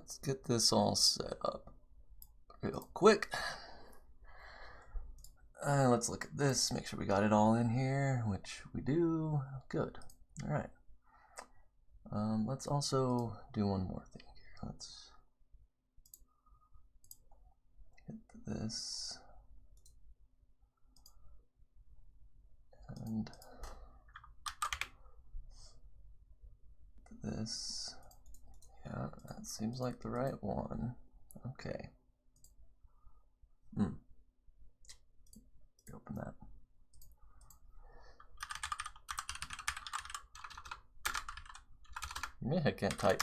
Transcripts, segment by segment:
let's get this all set up real quick. Let's look at this, make sure we got it all in here, which we do. Good. All right. Let's also do one more thing here. Let's hit this and this. Yeah, that seems like the right one. Okay. Open that. I can't type.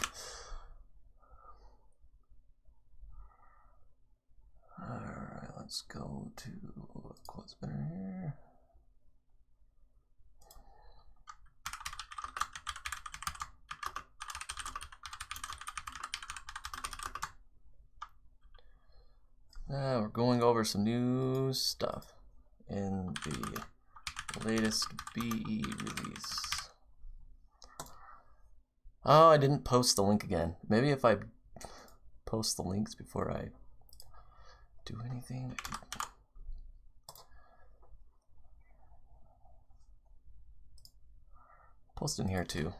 Alright, let's go to quote spinner here. Now we're going over some new stuff in the latest BE release. Oh, I didn't post the link again. Maybe if I post the links before I do anything, I could... post in here too.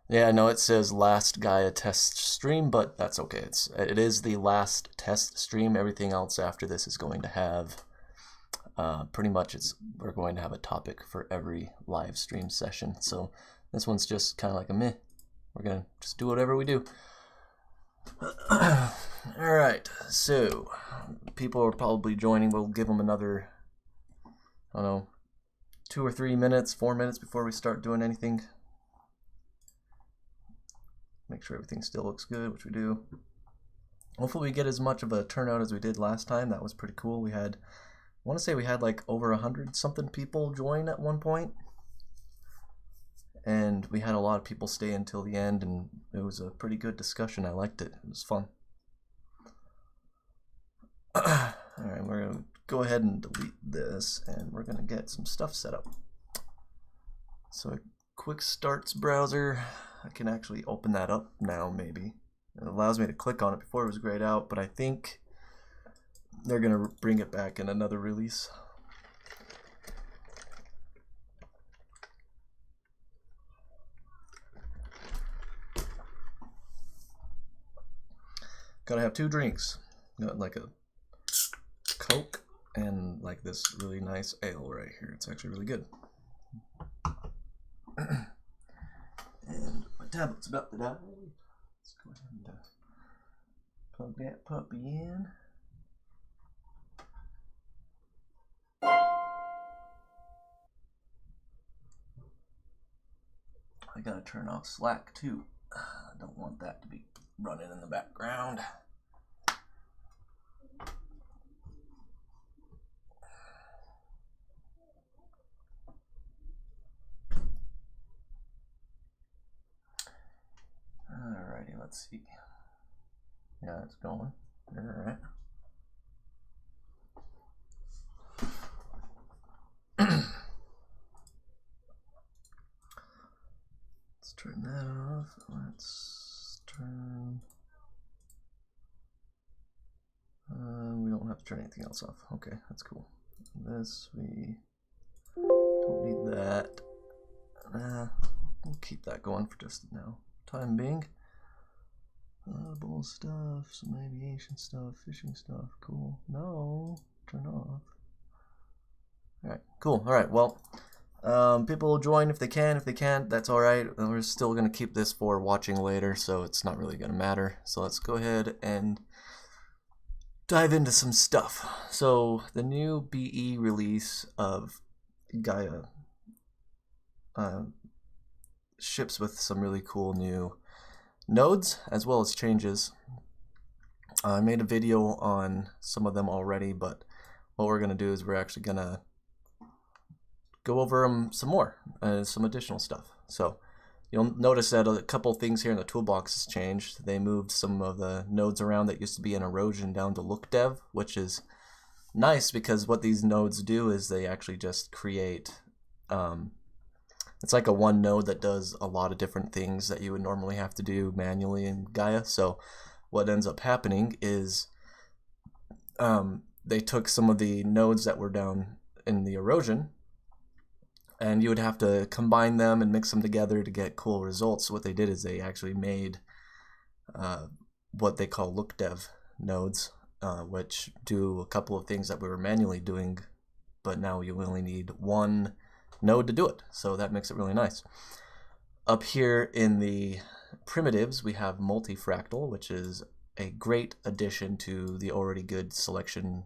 Yeah, I know it says Last Gaea test stream, but that's okay. It is the last test stream. Everything else after this is going to have, pretty much we're going to have a topic for every live stream session. So this one's just kind of like a meh. We're going to just do whatever we do. All right, so people are probably joining. We'll give them another, I don't know, 2 or 3 minutes, 4 minutes before we start doing anything. Make sure everything still looks good, which we do. Hopefully we get as much of a turnout as we did last time. That was pretty cool. We had, I want to say we had like over 100-something people join at one point. And we had a lot of people stay until the end, and it was a pretty good discussion. I liked it. It was fun. Alright, we're going to go ahead and delete this, and we're going to get some stuff set up. So quick starts browser. I can actually open that up now, maybe. It allows me to click on it. Before it was grayed out, but I think they're going to bring it back in another release. Gotta have 2 drinks. Got like a Coke and like this really nice ale right here. It's actually really good. And my tablet's about to die. Let's go ahead and plug that puppy in. I gotta turn off Slack too. I don't want that to be running in the background. Alrighty, let's see. Yeah, it's going. Alright. Let's turn that off. Let's turn... we don't have to turn anything else off. Okay, that's cool. This, we don't need that. We'll keep that going for just now. Time being. Bull stuff, some aviation stuff, fishing stuff. Cool. No, turn off. Alright, cool. Alright, well, people will join if they can. If they can't, that's alright. We're still going to keep this for watching later, so it's not really going to matter. So let's go ahead and dive into some stuff. So the new BE release of Gaea ships with some really cool new nodes as well as changes. I made a video on some of them already, but what we're going to do is we're actually going to go over them some more, some additional stuff. So you'll notice that a couple things here in the toolbox has changed. They moved some of the nodes around that used to be in erosion down to look dev, which is nice because what these nodes do is they actually just create, it's like a one node that does a lot of different things that you would normally have to do manually in Gaea. So what ends up happening is they took some of the nodes that were down in the erosion, and you would have to combine them and mix them together to get cool results. So what they did is they actually made what they call look dev nodes, which do a couple of things that we were manually doing, but now you only need one node to do it. So that makes it really nice. Up here in the primitives, we have multifractal, which is a great addition to the already good selection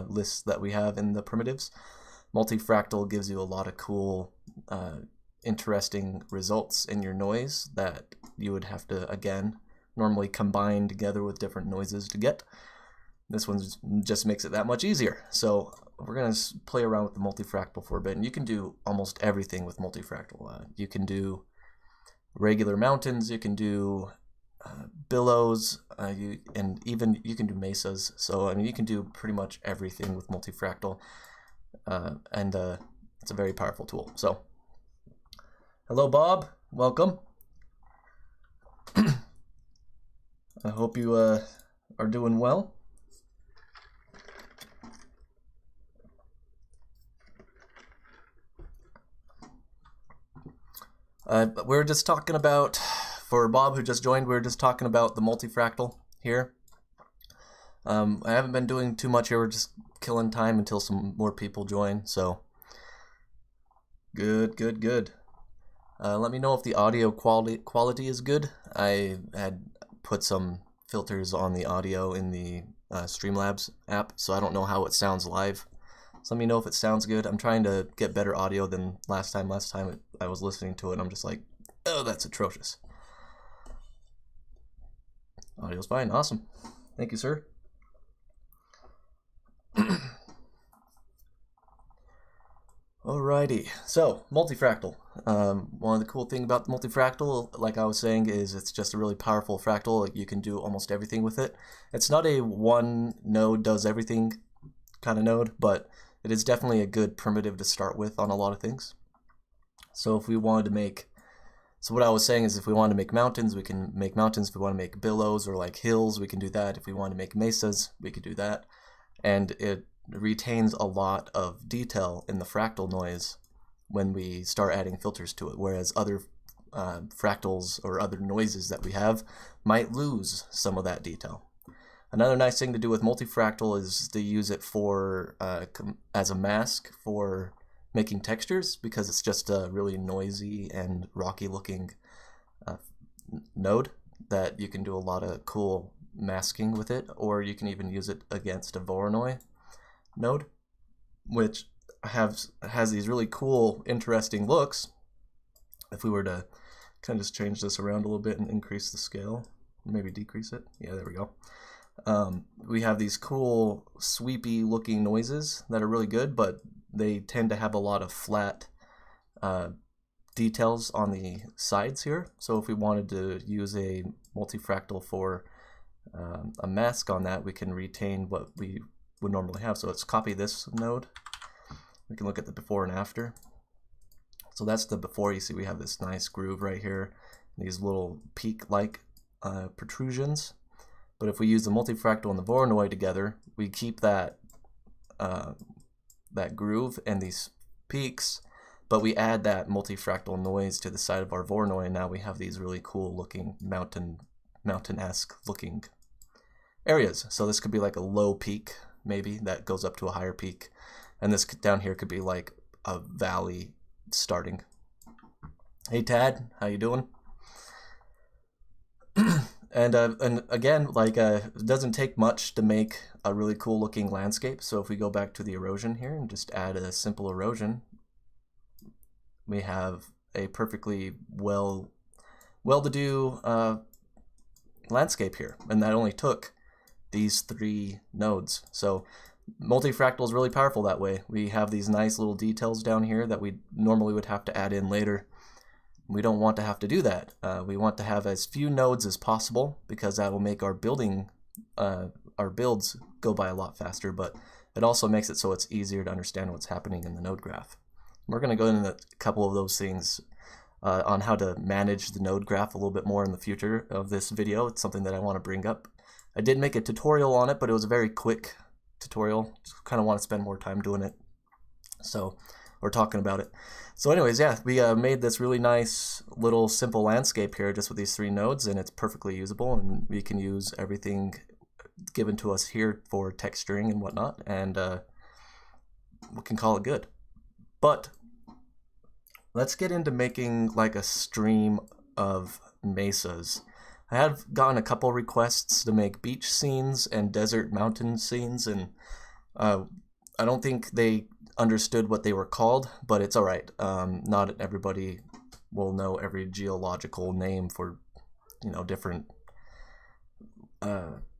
lists that we have in the primitives. Multifractal gives you a lot of cool, interesting results in your noise that you would have to, again, normally combine together with different noises to get. This one just makes it that much easier. So we're going to play around with the multifractal for a bit, and you can do almost everything with multifractal. You can do regular mountains, you can do billows, and even you can do mesas. So I mean, you can do pretty much everything with multifractal. And it's a very powerful tool. So, hello Bob, welcome. I hope you are doing well. We were just talking about, for Bob who just joined, we were just talking about the multifractal here. I haven't been doing too much here, we're just killing time until some more people join, so good. Let me know if the audio quality is good. I had put some filters on the audio in the Streamlabs app, so I don't know how it sounds live. So let me know if it sounds good. I'm trying to get better audio than last time. Last time I was listening to it and I'm just like, oh, that's atrocious. Audio's fine, awesome. Thank you, sir. Alrighty, so multifractal. One of the cool things about the multifractal, like I was saying, is it's just a really powerful fractal. Like you can do almost everything with it. It's not a one node does everything kind of node, but it is definitely a good primitive to start with on a lot of things. So if we wanted to make, so what I was saying is if we want to make mountains, we can make mountains. If we want to make billows or like hills, we can do that. If we want to make mesas, we could do that. And it retains a lot of detail in the fractal noise when we start adding filters to it, whereas other fractals or other noises that we have might lose some of that detail. Another nice thing to do with multifractal is to use it for as a mask for making textures, because it's just a really noisy and rocky looking node that you can do a lot of cool masking with it, or you can even use it against a Voronoi node, which has these really cool, interesting looks. If we were to kind of just change this around a little bit and increase the scale, maybe decrease it. Yeah, there we go. We have these cool, sweepy looking noises that are really good, but they tend to have a lot of flat details on the sides here. So if we wanted to use a multifractal for a mask on that, we can retain what we would normally have. So let's copy this node. We can look at the before and after. So that's the before. You see we have this nice groove right here, these little peak-like protrusions. But if we use the multifractal and the Voronoi together, we keep that that groove and these peaks, but we add that multifractal noise to the side of our Voronoi, and now we have these really cool looking mountain-esque looking areas. So this could be like a low peak, maybe, that goes up to a higher peak. And this down here could be like a valley starting. Hey Tad, how you doing? And again, like it doesn't take much to make a really cool looking landscape. So if we go back to the erosion here and just add a simple erosion, we have a perfectly well-to-do landscape here, and that only took these 3 nodes. So multifractal is really powerful that way. We have these nice little details down here that we normally would have to add in later. We don't want to have to do that. We want to have as few nodes as possible because that will make our builds go by a lot faster, but it also makes it so it's easier to understand what's happening in the node graph. We're going to go into a couple of those things on how to manage the node graph a little bit more in the future of this video. It's something that I want to bring up. I did make a tutorial on it, but it was a very quick tutorial. Just kind of want to spend more time doing it. So we're talking about it. So anyways, yeah, we made this really nice little simple landscape here just with these 3 nodes, and it's perfectly usable, and we can use everything given to us here for texturing and whatnot, and we can call it good. But let's get into making like a stream of mesas. I have gotten a couple requests to make beach scenes and desert mountain scenes, and I don't think they understood what they were called, but it's all right. Not everybody will know every geological name for, you know, different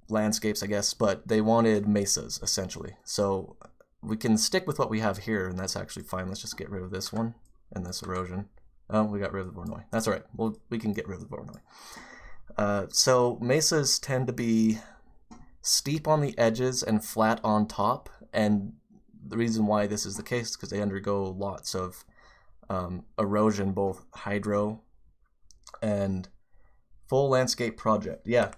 landscapes, I guess, but they wanted mesas essentially. So we can stick with what we have here, and that's actually fine. Let's just get rid of this one and this erosion. Oh, we got rid of the Voronoi. That's all right. Well, we can get rid of the Voronoi. So mesas tend to be steep on the edges and flat on top, and the reason why this is the case is because they undergo lots of erosion, both hydro and full landscape project. Yeah,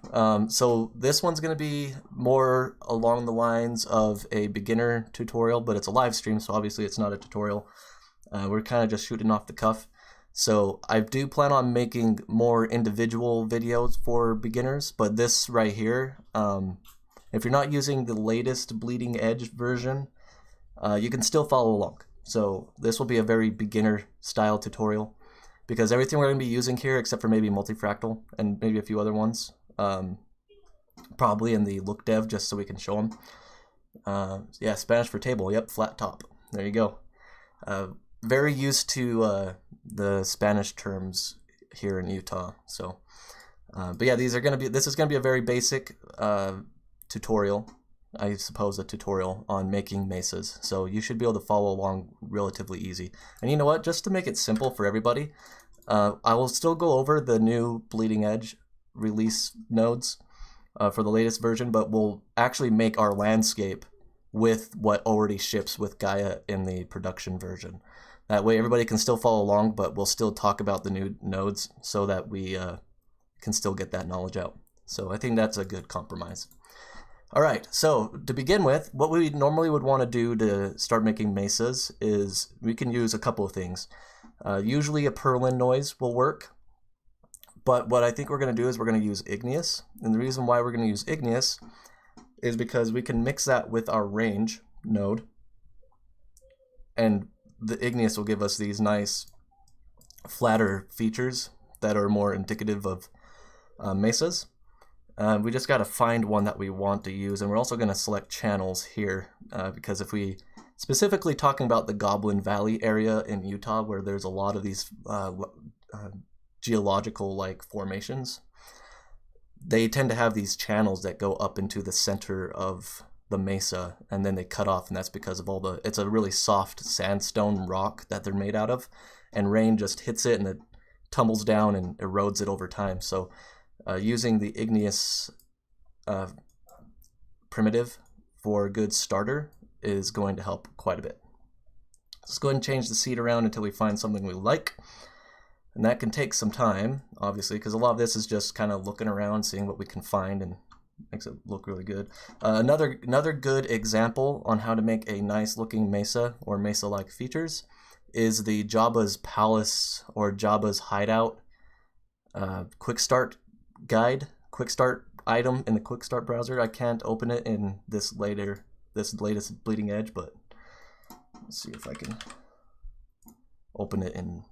so this one's going to be more along the lines of a beginner tutorial, but it's a live stream, so obviously it's not a tutorial. We're kind of just shooting off the cuff. So I do plan on making more individual videos for beginners, but this right here, if you're not using the latest bleeding edge version, you can still follow along. So this will be a very beginner style tutorial because everything we're going to be using here, except for maybe multifractal and maybe a few other ones, probably in the look dev just so we can show them. Yeah, Spanish for table. Yep, flat top. There you go. Very used to the Spanish terms here in Utah. So, but yeah, this is going to be a very basic tutorial. I suppose a tutorial on making mesas, so you should be able to follow along relatively easy. And you know what, just to make it simple for everybody, I will still go over the new bleeding edge release nodes for the latest version, but we'll actually make our landscape with what already ships with Gaea in the production version. That way everybody can still follow along, but we'll still talk about the new nodes so that we can still get that knowledge out. So I think that's a good compromise. All right, so to begin with, what we normally would want to do to start making mesas is we can use a couple of things. Usually a purlin noise will work, but what I think we're going to do is we're going to use igneous. And the reason why we're going to use igneous is because we can mix that with our range node, and the igneous will give us these nice flatter features that are more indicative of mesas. We just got to find one that we want to use, and we're also going to select channels here because if we specifically talking about the Goblin Valley area in Utah where there's a lot of these geological like formations, they tend to have these channels that go up into the center of the mesa and then they cut off, and that's because of it's a really soft sandstone rock that they're made out of, and rain just hits it and it tumbles down and erodes it over time. So using the igneous primitive for a good starter is going to help quite a bit. Let's go ahead and change the seed around until we find something we like. And that can take some time, obviously, because a lot of this is just kind of looking around, seeing what we can find, and makes it look really good. Another good example on how to make a nice looking mesa or mesa-like features is the Jabba's Palace or Jabba's Hideout quick start guide, quick start item in the quick start browser. I can't open it in this latest bleeding edge, but let's see if I can open it in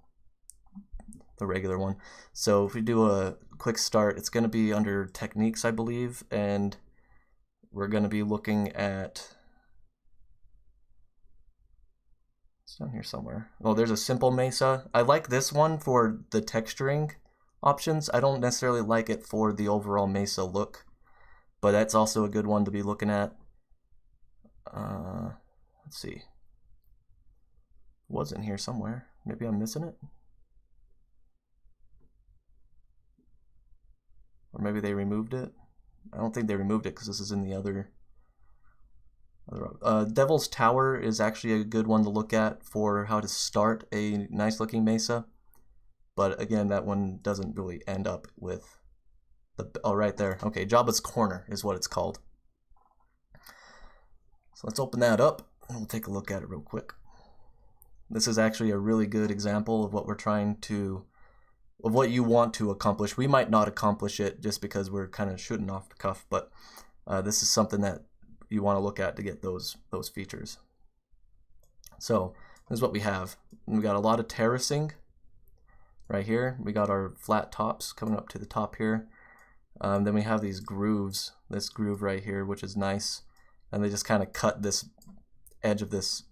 the regular one. So if we do a quick start, it's going to be under techniques, I believe, and we're going to be looking at, it's down here somewhere. Oh, there's a simple mesa. I like this one for the texturing options. I don't necessarily like it for the overall mesa look, but that's also a good one to be looking at. Let's see. It was in here somewhere. Maybe I'm missing it. Or maybe they removed it. I don't think they removed it because this is in the other. Devil's Tower is actually a good one to look at for how to start a nice looking mesa. But again, that one doesn't really end up with the, oh, right there. Okay, Jabba's Corner is what it's called. So let's open that up and we'll take a look at it real quick. This is actually a really good example of what we're trying to, of what you want to accomplish. We might not accomplish it just because we're kind of shooting off the cuff, but this is something that you want to look at to get those features. So this is what we have. We got a lot of terracing right here. We got our flat tops coming up to the top here. Then we have these grooves, this groove right here, which is nice. And they just kind of cut this edge of this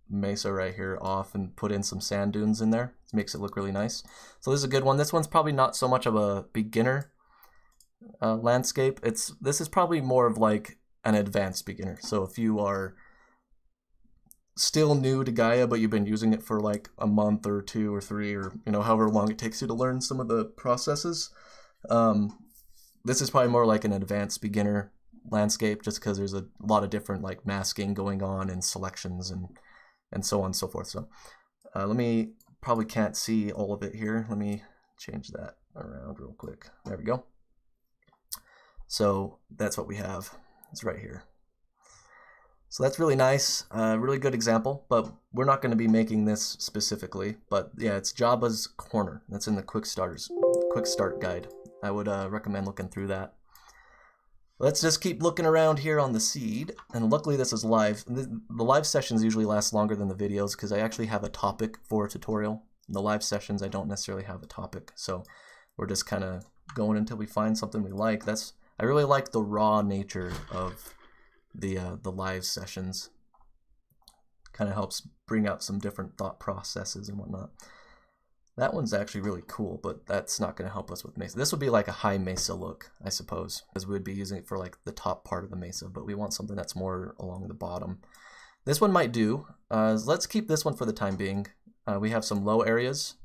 mesa right here off and put in some sand dunes in there. It makes it look really nice. So this is a good one. This one's probably not so much of a beginner landscape. This is probably more of like an advanced beginner. So if you are still new to Gaea, but you've been using it for like a month or 2 or 3 or however long it takes you to learn some of the processes, this is probably more like an advanced beginner landscape, just because there's a lot of different like masking going on and selections and so on and so forth. So let me, probably can't see all of it here. Let me change that around real quick. There we go. So that's what we have. It's right here. So that's really nice, really good example, but we're not going to be making this specifically. But yeah, it's Jabba's Corner. That's in the quick start guide. I would recommend looking through that. Let's just keep looking around here on the seed, and luckily this is live. The live sessions usually last longer than the videos because I actually have a topic for a tutorial. In the live sessions I don't necessarily have a topic, so we're just kind of going until we find something we like. I really like the raw nature of the live sessions. Kind of helps bring out some different thought processes and whatnot. That one's actually really cool, but that's not going to help us with mesa. This would be like a high mesa look, I suppose, because we would be using it for like the top part of the mesa, but we want something that's more along the bottom. This one might do. Let's keep this one for the time being. We have some low areas,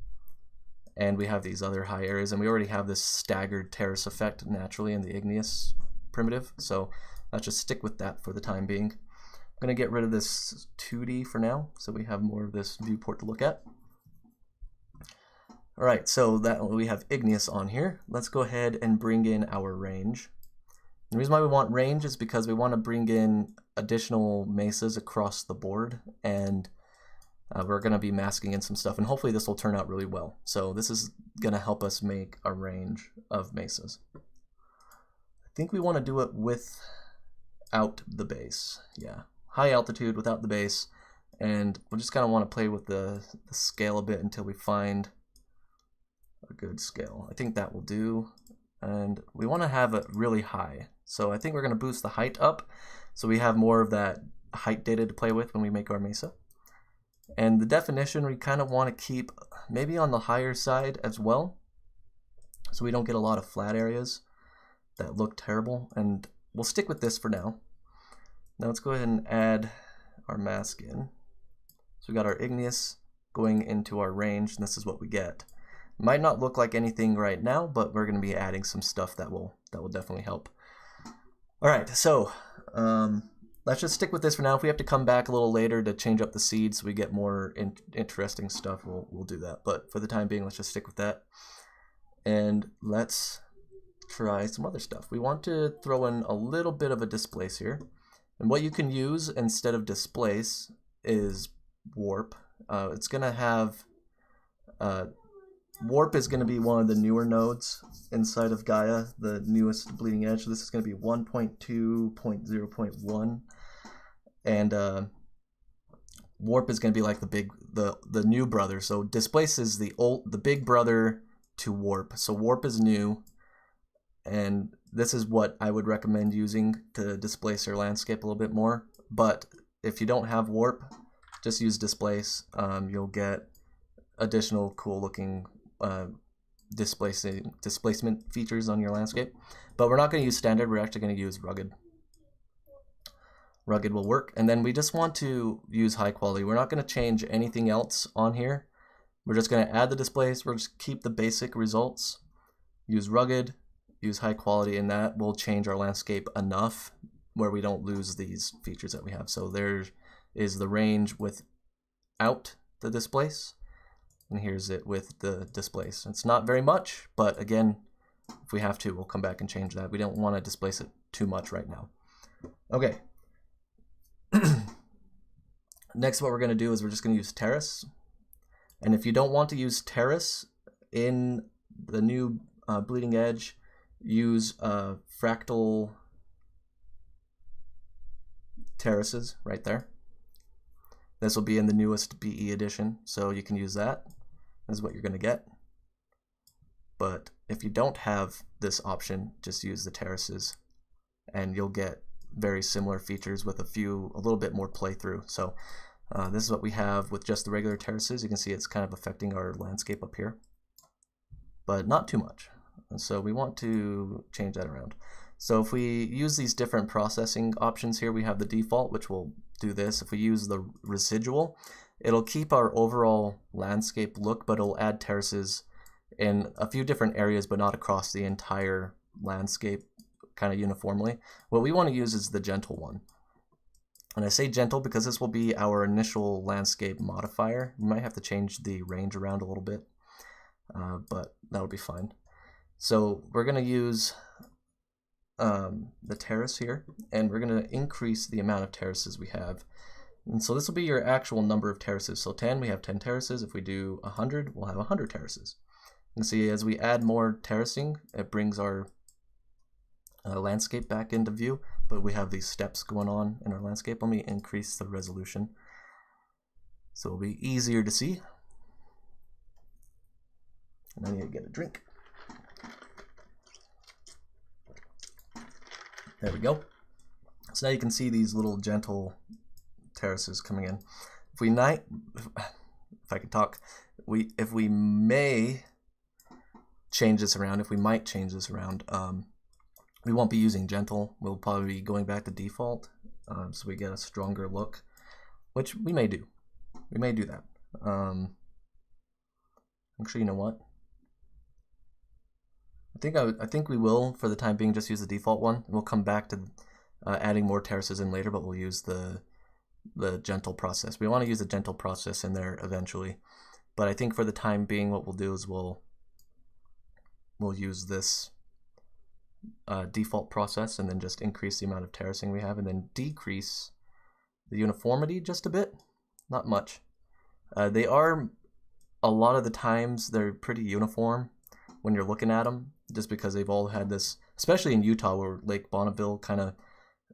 and we have these other high areas, and we already have this staggered terrace effect naturally in the igneous primitive, so let's just stick with that for the time being. I'm going to get rid of this 2D for now, so we have more of this viewport to look at. Alright, so that we have igneous on here. Let's go ahead and bring in our range. The reason why we want range is because we want to bring in additional mesas across the board, and we're going to be masking in some stuff, and hopefully this will turn out really well. So this is going to help us make a range of mesas. I think we want to do it without the base. Yeah, high altitude without the base, and we'll just kind of want to play with the scale a bit until we find a good scale. I think that will do, and we want to have it really high. So I think we're going to boost the height up so we have more of that height data to play with when we make our mesa. And the definition we kind of want to keep maybe on the higher side as well, so we don't get a lot of flat areas that look terrible, and we'll stick with this for now. Now let's go ahead and add our mask in. So we got our igneous going into our range, and this is what we get. Might not look like anything right now, but we're going to be adding some stuff that will definitely help. All right, so let's just stick with this for now. If we have to come back a little later to change up the seed so we get more interesting stuff, we'll do that. But for the time being, let's just stick with that. And let's try some other stuff. We want to throw in a little bit of a displace here. And what you can use instead of displace is warp. It's going to have... Warp is going to be one of the newer nodes inside of Gaea, the newest bleeding edge. So this is going to be 1.2.0.1, and warp is going to be like the new brother. So displace is the big brother to warp. So warp is new, and this is what I would recommend using to displace your landscape a little bit more. But if you don't have warp, just use displace. You'll get additional cool looking displacement features on your landscape. But we're not going to use standard, we're actually going to use rugged. Rugged will work. And then we just want to use high quality. We're not going to change anything else on here. We're just going to add the displace. We'll just keep the basic results. Use rugged, use high quality, and that will change our landscape enough where we don't lose these features that we have. So there is the range without the displace, and here's it with the displace. It's not very much, but again, if we have to, we'll come back and change that. We don't want to displace it too much right now. Okay. Next, what we're going to do is we're just going to use terrace. And if you don't want to use terrace in the new bleeding edge, use fractal terraces right there. This will be in the newest BE edition, so you can use that. This is what you're going to get. But if you don't have this option, just use the terraces, and you'll get very similar features with a little bit more playthrough. So this is what we have with just the regular terraces. You can see it's kind of affecting our landscape up here, but not too much. And so we want to change that around. So if we use these different processing options here, we have the default, which will do this. If we use the residual, it'll keep our overall landscape look, but it'll add terraces in a few different areas, but not across the entire landscape kind of uniformly. What we want to use is the gentle one. And I say gentle because this will be our initial landscape modifier. We might have to change the range around a little bit, but that'll be fine. So we're going to use the terrace here, and we're going to increase the amount of terraces we have. And so this will be your actual number of terraces. So 10, we have 10 terraces. If we do 100, we'll have 100 terraces. And see, as we add more terracing, it brings our landscape back into view, but we have these steps going on in our landscape. Let me increase the resolution so it'll be easier to see. And I need to get a drink. There we go. So now you can see these little gentle terraces coming in. If I can talk, if we may change this around, if we might change this around, we won't be using gentle. We'll probably be going back to default, so we get a stronger look, which we may do. We may do that. Actually, you know what? I think we will, for the time being, just use the default one. We'll come back to adding more terraces in later, but we'll use the gentle process. We want to use the gentle process in there eventually, but I think for the time being, what we'll do is we'll use this default process and then just increase the amount of terracing we have, and then decrease the uniformity just a bit, not much. They are, a lot of the times, they're pretty uniform when you're looking at them, just because they've all had this, especially in Utah where Lake Bonneville kind of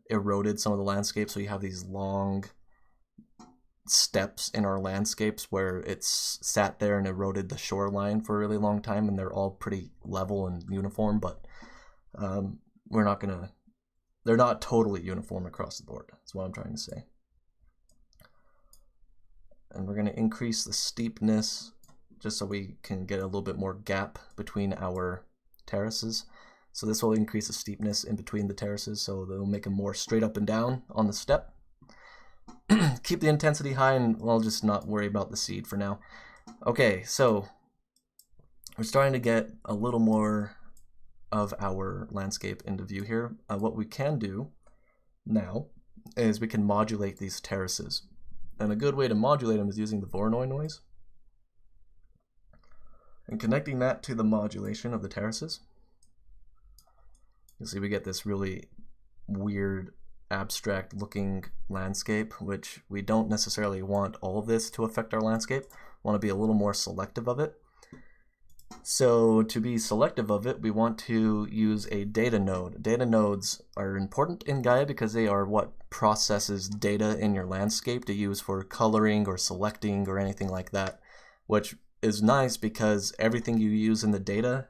eroded some of the landscape, so you have these long steps in our landscapes where it's sat there and eroded the shoreline for a really long time, and they're all pretty level and uniform, but they're not totally uniform across the board. That's what I'm trying to say. And we're going to increase the steepness just so we can get a little bit more gap between our terraces. So this will increase the steepness in between the terraces, so they'll make them more straight up and down on the step. Keep the intensity high, and we'll just not worry about the seed for now. Okay, so we're starting to get a little more of our landscape into view here. What we can do now is we can modulate these terraces. And a good way to modulate them is using the Voronoi noise and connecting that to the modulation of the terraces. You'll see we get this really weird abstract looking landscape, which we don't necessarily want all of this to affect our landscape. We want to be a little more selective of it. So to be selective of it, we want to use a data node. Data nodes are important in Gaea because they are what processes data in your landscape to use for coloring or selecting or anything like that, which is nice because everything you use in the data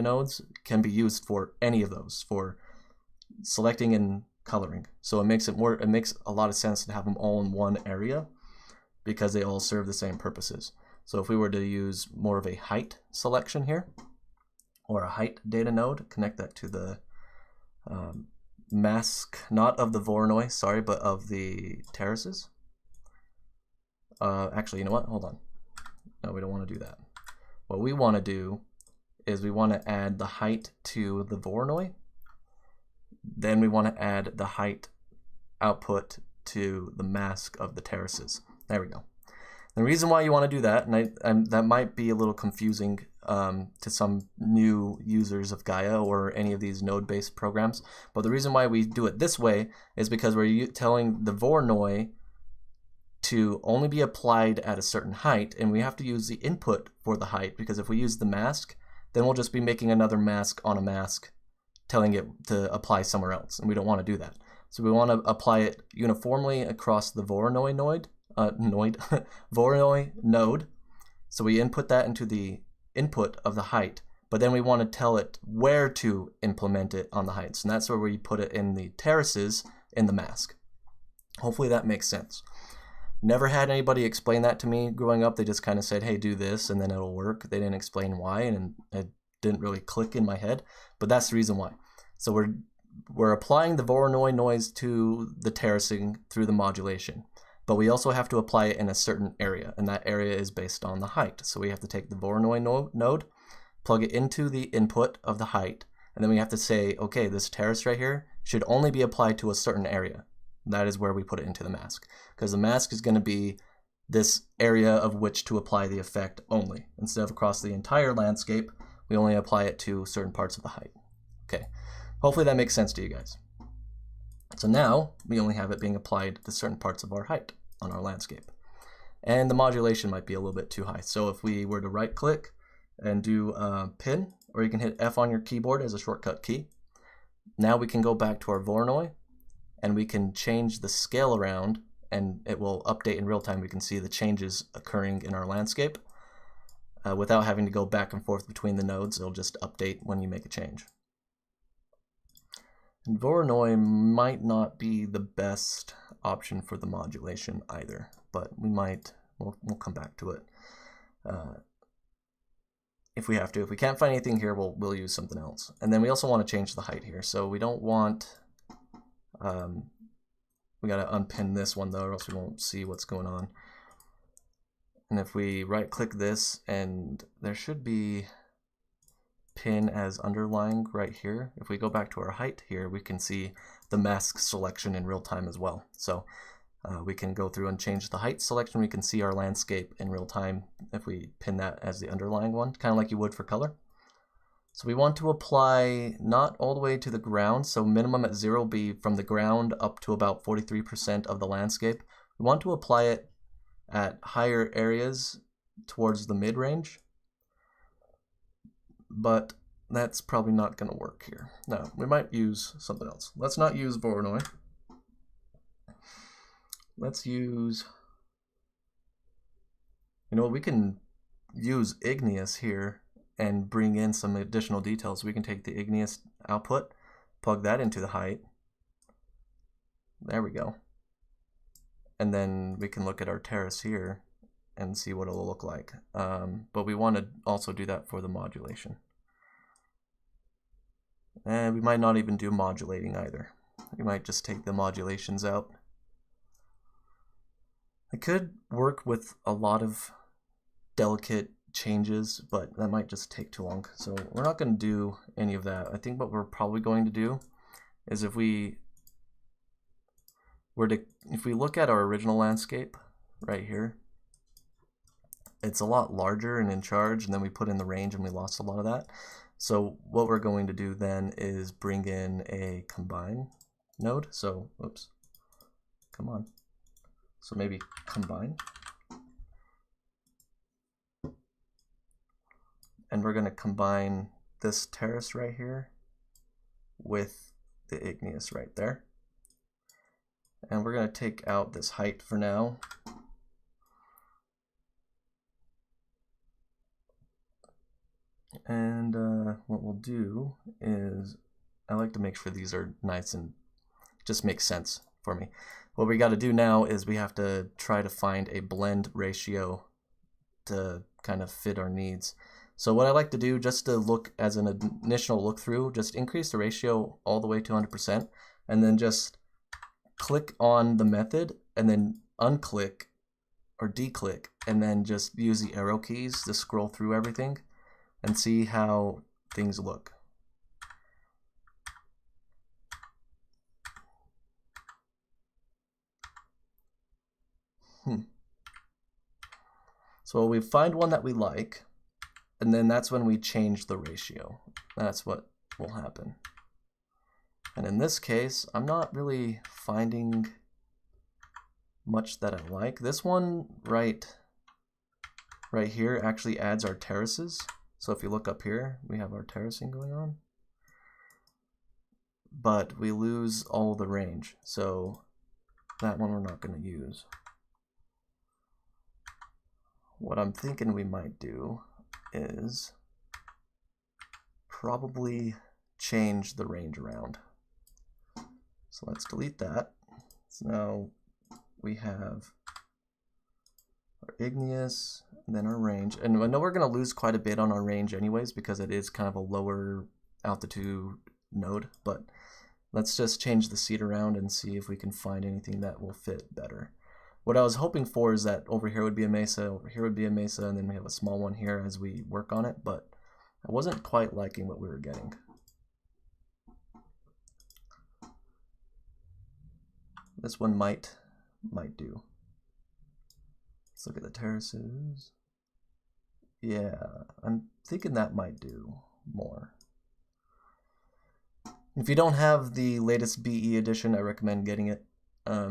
nodes can be used for any of those, for selecting and coloring. So it makes a lot of sense to have them all in one area because they all serve the same purposes. So if we were to use more of a height selection here, or a height data node, connect that to the mask, not of the Voronoi, sorry, but of the terraces. Actually, you know what? Hold on. No, we don't want to do that. What we want to do is we want to add the height to the Voronoi. Then we want to add the height output to the mask of the terraces. There we go. The reason why you want to do that, and that might be a little confusing to some new users of Gaea or any of these node-based programs, but the reason why we do it this way is because we're telling the Voronoi to only be applied at a certain height, and we have to use the input for the height, because if we use the mask, then we'll just be making another mask on a mask, telling it to apply somewhere else, and we don't want to do that. So we want to apply it uniformly across the Voronoi node. Voronoi node. So we input that into the input of the height, but then we want to tell it where to implement it on the heights, and that's where we put it in the terraces in the mask. Hopefully that makes sense. Never had anybody explain that to me growing up. They just kind of said, hey, do this and then it'll work. They didn't explain why, and it didn't really click in my head, but that's the reason why. So we're applying the Voronoi noise to the terracing through the modulation. But we also have to apply it in a certain area, and that area is based on the height. So we have to take the Voronoi node, plug it into the input of the height, and then we have to say, okay, this terrace right here should only be applied to a certain area. That is where we put it into the mask, because the mask is going to be this area of which to apply the effect only. Instead of across the entire landscape, we only apply it to certain parts of the height. Okay, hopefully that makes sense to you guys. So now we only have it being applied to certain parts of our height on our landscape. And the modulation might be a little bit too high. So if we were to right click and do pin, or you can hit F on your keyboard as a shortcut key. Now we can go back to our Voronoi and we can change the scale around, and it will update in real time. We can see the changes occurring in our landscape without having to go back and forth between the nodes. It'll just update when you make a change. And Voronoi might not be the best option for the modulation either, but we'll come back to it if we have to. If we can't find anything here, we'll use something else. And then we also want to change the height here. So we don't want, we got to unpin this one though, or else we won't see what's going on. And if we right click this, and there should be pin as underlying right here. If we go back to our height here, we can see the mask selection in real time as well. So we can go through and change the height selection. We can see our landscape in real time if we pin that as the underlying one, kind of like you would for color. So we want to apply not all the way to the ground, so minimum at 0 be from the ground up to about 43% of the landscape. We want to apply it at higher areas towards the mid-range, but that's probably not going to work here. No, we might use something else. Let's not use Voronoi. Let's use, you know, we can use igneous here and bring in some additional details. We can take the igneous output, plug that into the height. There we go. And then we can look at our terrace here and see what it'll look like. But we want to also do that for the modulation. And we might not even do modulating either. We might just take the modulations out. It could work with a lot of delicate changes, but that might just take too long. So we're not going to do any of that. I think what we're probably going to do is if we look at our original landscape right here, it's a lot larger and in charge, and then we put in the range and we lost a lot of that. So what we're going to do then is bring in a combine node. So, oops, come on. So maybe combine. and we're going to combine this terrace right here with the igneous right there. And we're going to take out this height for now. And what we'll do is, I like to make sure these are nice and just make sense for me. What we got to do now is we have to try to find a blend ratio to kind of fit our needs. So what I like to do, just to look as an initial look through, just increase the ratio all the way to 100%, and then just click on the method and then unclick or declick, and then just use the arrow keys to scroll through everything and see how things look. So we find one that we like, and then that's when we change the ratio. That's what will happen. And in this case, I'm not really finding much that I like. This one right here actually adds our terraces. So if you look up here, we have our terracing going on. But we lose all the range. So that one we're not going to use. What I'm thinking we might do is probably change the range around. So let's delete that. So now we have our igneous, and then our range. And I know we're going to lose quite a bit on our range anyways, because it is kind of a lower altitude node, but let's just change the seed around and see if we can find anything that will fit better. What I was hoping for is that over here would be a mesa, over here would be a mesa, and then we have a small one here as we work on it, but I wasn't quite liking what we were getting. This one might do. Let's look at the terraces. Yeah, I'm thinking that might do more. If you don't have the latest BE edition, I recommend getting it.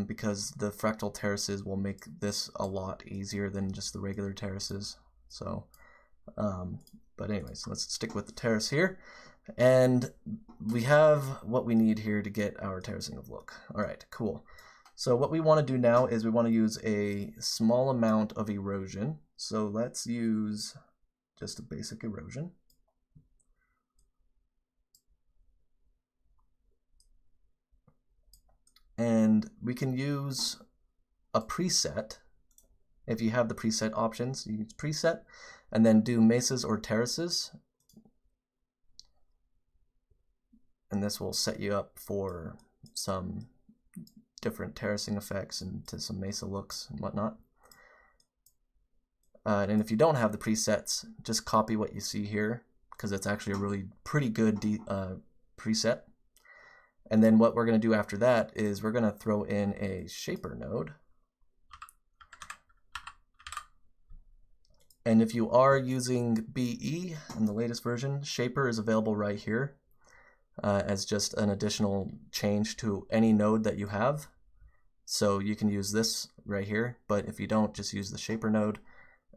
Because the fractal terraces will make this a lot easier than just the regular terraces. So, but anyways, let's stick with the terrace here. And we have what we need here to get our terracing of look. All right, cool. So what we want to do now is we want to use a small amount of erosion. So let's use just a basic erosion. And we can use a preset. If you have the preset options, you use preset, and then do mesas or terraces. And this will set you up for some different terracing effects and to some mesa looks and whatnot. And if you don't have the presets, just copy what you see here, because it's actually a really pretty good preset. And then what we're going to do after that is we're going to throw in a shaper node. And if you are using BE in the latest version, shaper is available right here as just an additional change to any node that you have. So you can use this right here, but if you don't, just use the shaper node.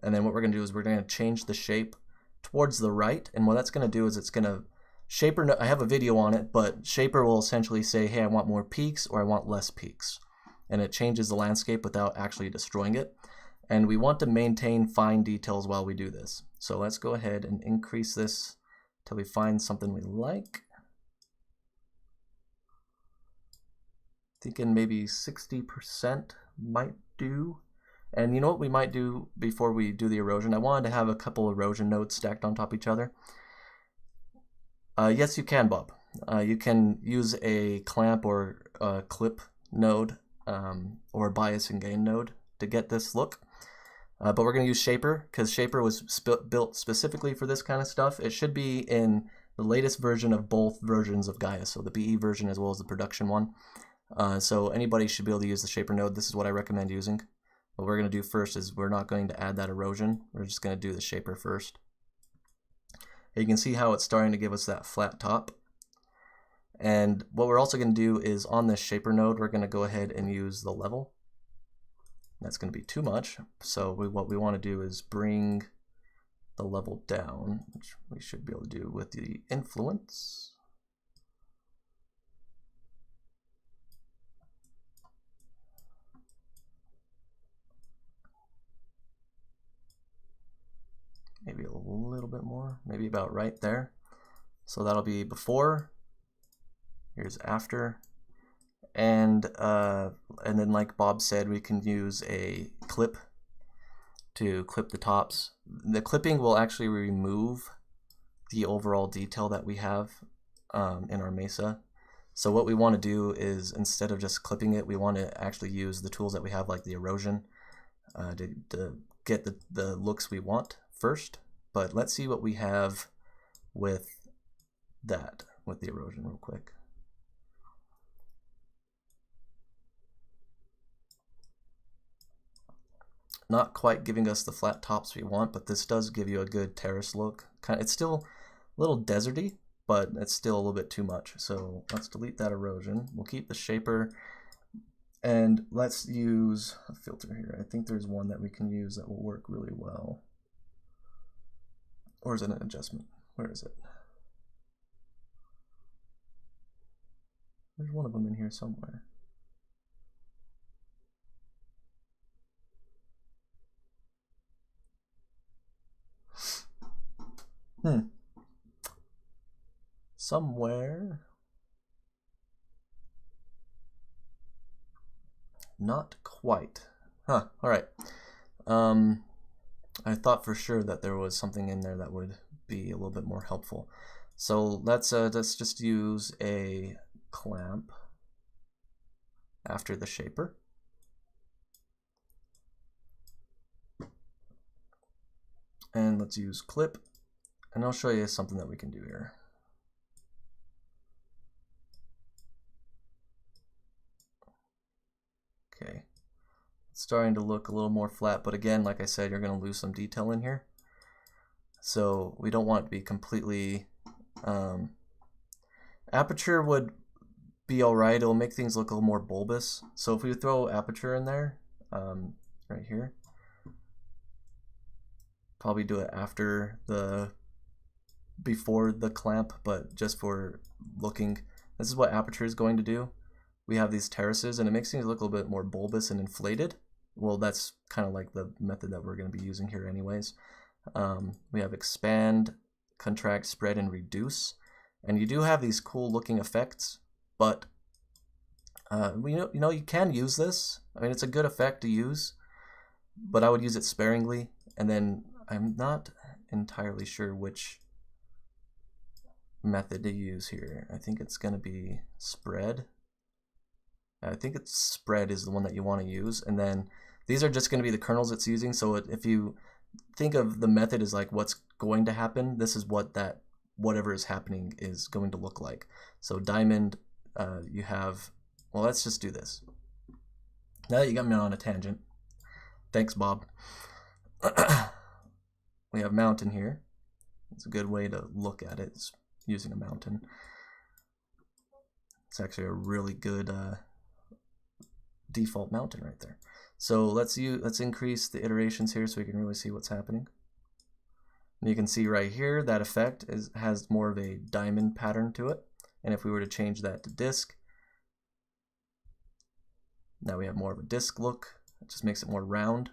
And then what we're going to do is we're going to change the shape towards the right. And what that's going to do is it's going to Shaper, I have a video on it, but Shaper will essentially say, hey, I want more peaks or I want less peaks. And it changes the landscape without actually destroying it. And we want to maintain fine details while we do this. So let's go ahead and increase this till we find something we like. Thinking maybe 60% might do. And you know what we might do before we do the erosion? I wanted to have a couple erosion nodes stacked on top of each other. Yes, you can, Bob. You can use a clamp or a clip node or bias and gain node to get this look. But we're going to use Shaper because Shaper was built specifically for this kind of stuff. It should be in the latest version of both versions of Gaea, so the BE version as well as the production one. So anybody should be able to use the Shaper node. This is what I recommend using. What we're going to do first is we're not going to add that erosion. We're just going to do the Shaper first. You can see how it's starting to give us that flat top. And what we're also going to do is on this Shaper node, we're going to go ahead and use the level. That's going to be too much. So what we want to do is bring the level down, which we should be able to do with the influence. Maybe a little bit more, maybe about right there. So that'll be before, here's after, and then like Bob said, we can use a clip to clip the tops. The clipping will actually remove the overall detail that we have in our mesa. So what we want to do is, instead of just clipping it, we want to actually use the tools that we have, like the erosion, to get the looks we want first. But let's see what we have with that, with the erosion real quick. Not quite giving us the flat tops we want, but this does give you a good terrace look. It's still a little deserty, but it's still a little bit too much. So let's delete that erosion. We'll keep the shaper, and let's use a filter here. I think there's one that we can use that will work really well. Or is it an adjustment? Where is it? There's one of them in here somewhere. Somewhere. Not quite. Huh, alright. I thought for sure that there was something in there that would be a little bit more helpful. So let's just use a clamp after the shaper. And let's use clip, and I'll show you something that we can do here. Okay, it's starting to look a little more flat, but again, like I said, you're going to lose some detail in here. So we don't want it to be completely, aperture would be alright, it'll make things look a little more bulbous. So if we throw aperture in there, right here, probably do it before the clamp, but just for looking, this is what aperture is going to do. We have these terraces, and it makes things look a little bit more bulbous and inflated. Well, that's kind of like the method that we're going to be using here anyways. We have expand, contract, spread, and reduce. And you do have these cool looking effects, but you can use this. I mean, it's a good effect to use, but I would use it sparingly. And then I'm not entirely sure which method to use here. I think it's going to be spread. I think it's spread is the one that you want to use, and then these are just going to be the kernels it's using. So if you think of the method as like what's going to happen, this is what that whatever is happening is going to look like. So diamond, you have, well, let's just do this. Now that you got me on a tangent, thanks Bob. We have mountain here. It's a good way to look at it, it's using a mountain. It's actually a really good default mountain right there. So let's increase the iterations here so we can really see what's happening. And you can see right here that effect has more of a diamond pattern to it. And if we were to change that to disk, now we have more of a disk look. It just makes it more round.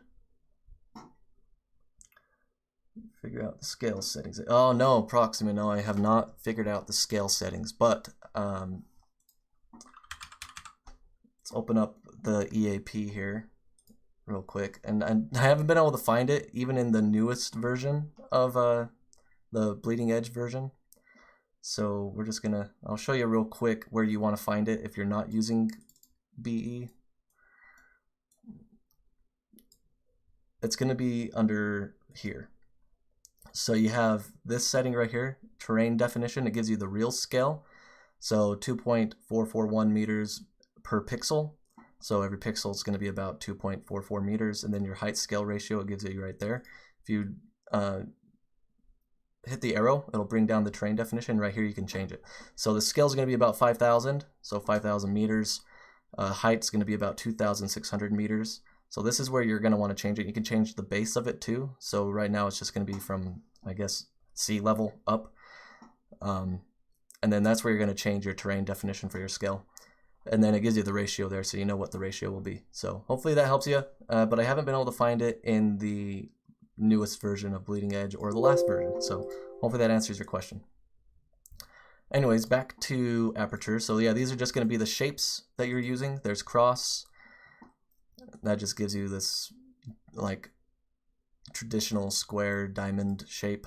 Figure out the scale settings. Oh no, Proxima, no, I have not figured out the scale settings, but let's open up the EAP here real quick. And I haven't been able to find it even in the newest version of the Bleeding Edge version. So we're just gonna, I'll show you real quick where you want to find it if you're not using BE. It's gonna be under here. So you have this setting right here, terrain definition. It gives you the real scale. So 2.441 meters per pixel. So every pixel is going to be about 2.44 meters. And then your height scale ratio, it gives you right there. If you hit the arrow, it'll bring down the terrain definition. Right here you can change it. So the scale is going to be about 5,000. So 5,000 meters. Height is going to be about 2,600 meters. So this is where you're going to want to change it. You can change the base of it too. So right now it's just going to be from I guess, sea level up. And then that's where you're going to change your terrain definition for your scale. And then it gives you the ratio there, so you know what the ratio will be. So hopefully that helps you, but I haven't been able to find it in the newest version of Bleeding Edge or the last version, so hopefully that answers your question. Anyways, back to aperture. So yeah, these are just going to be the shapes that you're using. There's cross. That just gives you this like traditional square diamond shape.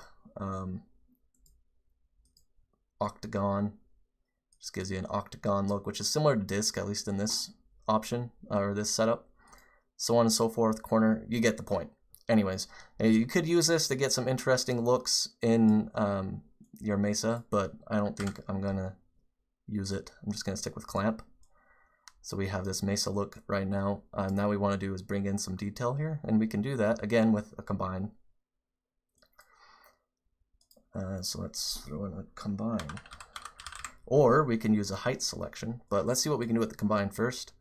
Octagon just gives you an octagon look, which is similar to disc, at least in this option or this setup. So on and so forth. Corner, you get the point. Anyways, you could use this to get some interesting looks in your mesa, but I don't think I'm gonna use it. I'm just gonna stick with clamp. So we have this mesa look right now. Now we want to do is bring in some detail here, and we can do that again with a combine. So let's throw in a combine. Or we can use a height selection, but let's see what we can do with the combine first.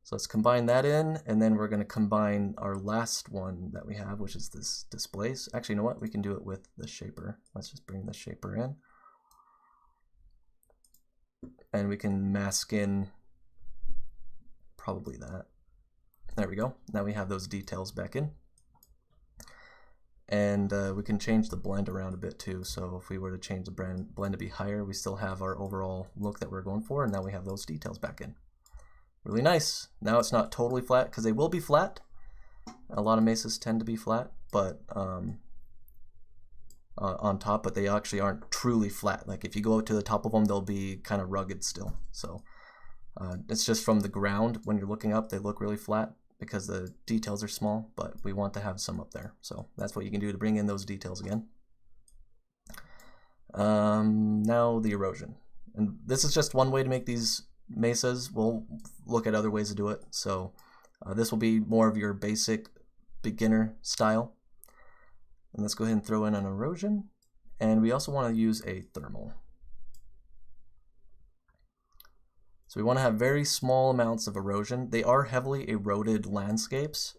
So let's combine that in, and then we're going to combine our last one that we have, which is this displace. Actually, you know what? We can do it with the shaper. Let's just bring the shaper in. And we can mask in probably that. There we go. Now we have those details back in. And we can change the blend around a bit too. So if we were to change the blend to be higher, we still have our overall look that we're going for, and now we have those details back in. Really nice. Now it's not totally flat, because they will be flat. A lot of mesas tend to be flat, but on top, but they actually aren't truly flat. Like if you go up to the top of them, they'll be kind of rugged still. So it's just from the ground, when you're looking up, they look really flat, because the details are small, but we want to have some up there. So that's what you can do to bring in those details again. Now the erosion. And this is just one way to make these mesas. We'll look at other ways to do it. So this will be more of your basic beginner style. And let's go ahead and throw in an erosion. And we also want to use a thermal. So we want to have very small amounts of erosion. They are heavily eroded landscapes,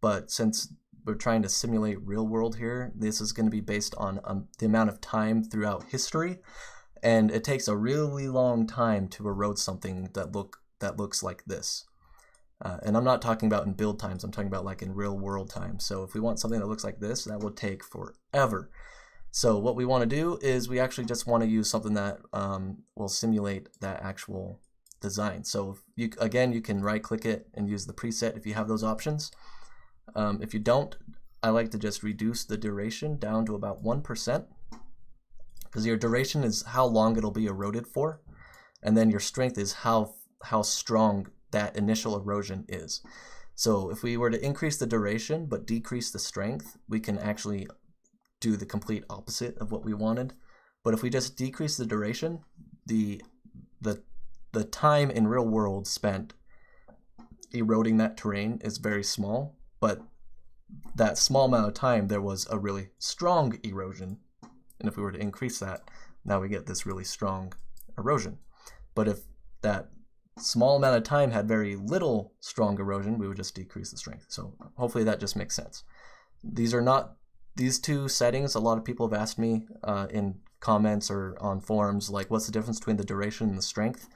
but since we're trying to simulate real world here, this is going to be based on the amount of time throughout history, and it takes a really long time to erode something that looks like this. And I'm not talking about in build times, I'm talking about like in real world time. So if we want something that looks like this, that would take forever. So what we want to do is we actually just want to use something that will simulate that actual design. So you can right click it and use the preset if you have those options. If you don't, I like to just reduce the duration down to about 1%, because your duration is how long it'll be eroded for, and then your strength is how strong that initial erosion is. So if we were to increase the duration but decrease the strength, we can actually do the complete opposite of what we wanted. But if we just decrease the duration, the time in real world spent eroding that terrain is very small, but that small amount of time there was a really strong erosion, and if we were to increase that, now we get this really strong erosion. But if that small amount of time had very little strong erosion, we would just decrease the strength. So hopefully that just makes sense. These two settings, a lot of people have asked me in comments or on forums, like, what's the difference between the duration and the strength?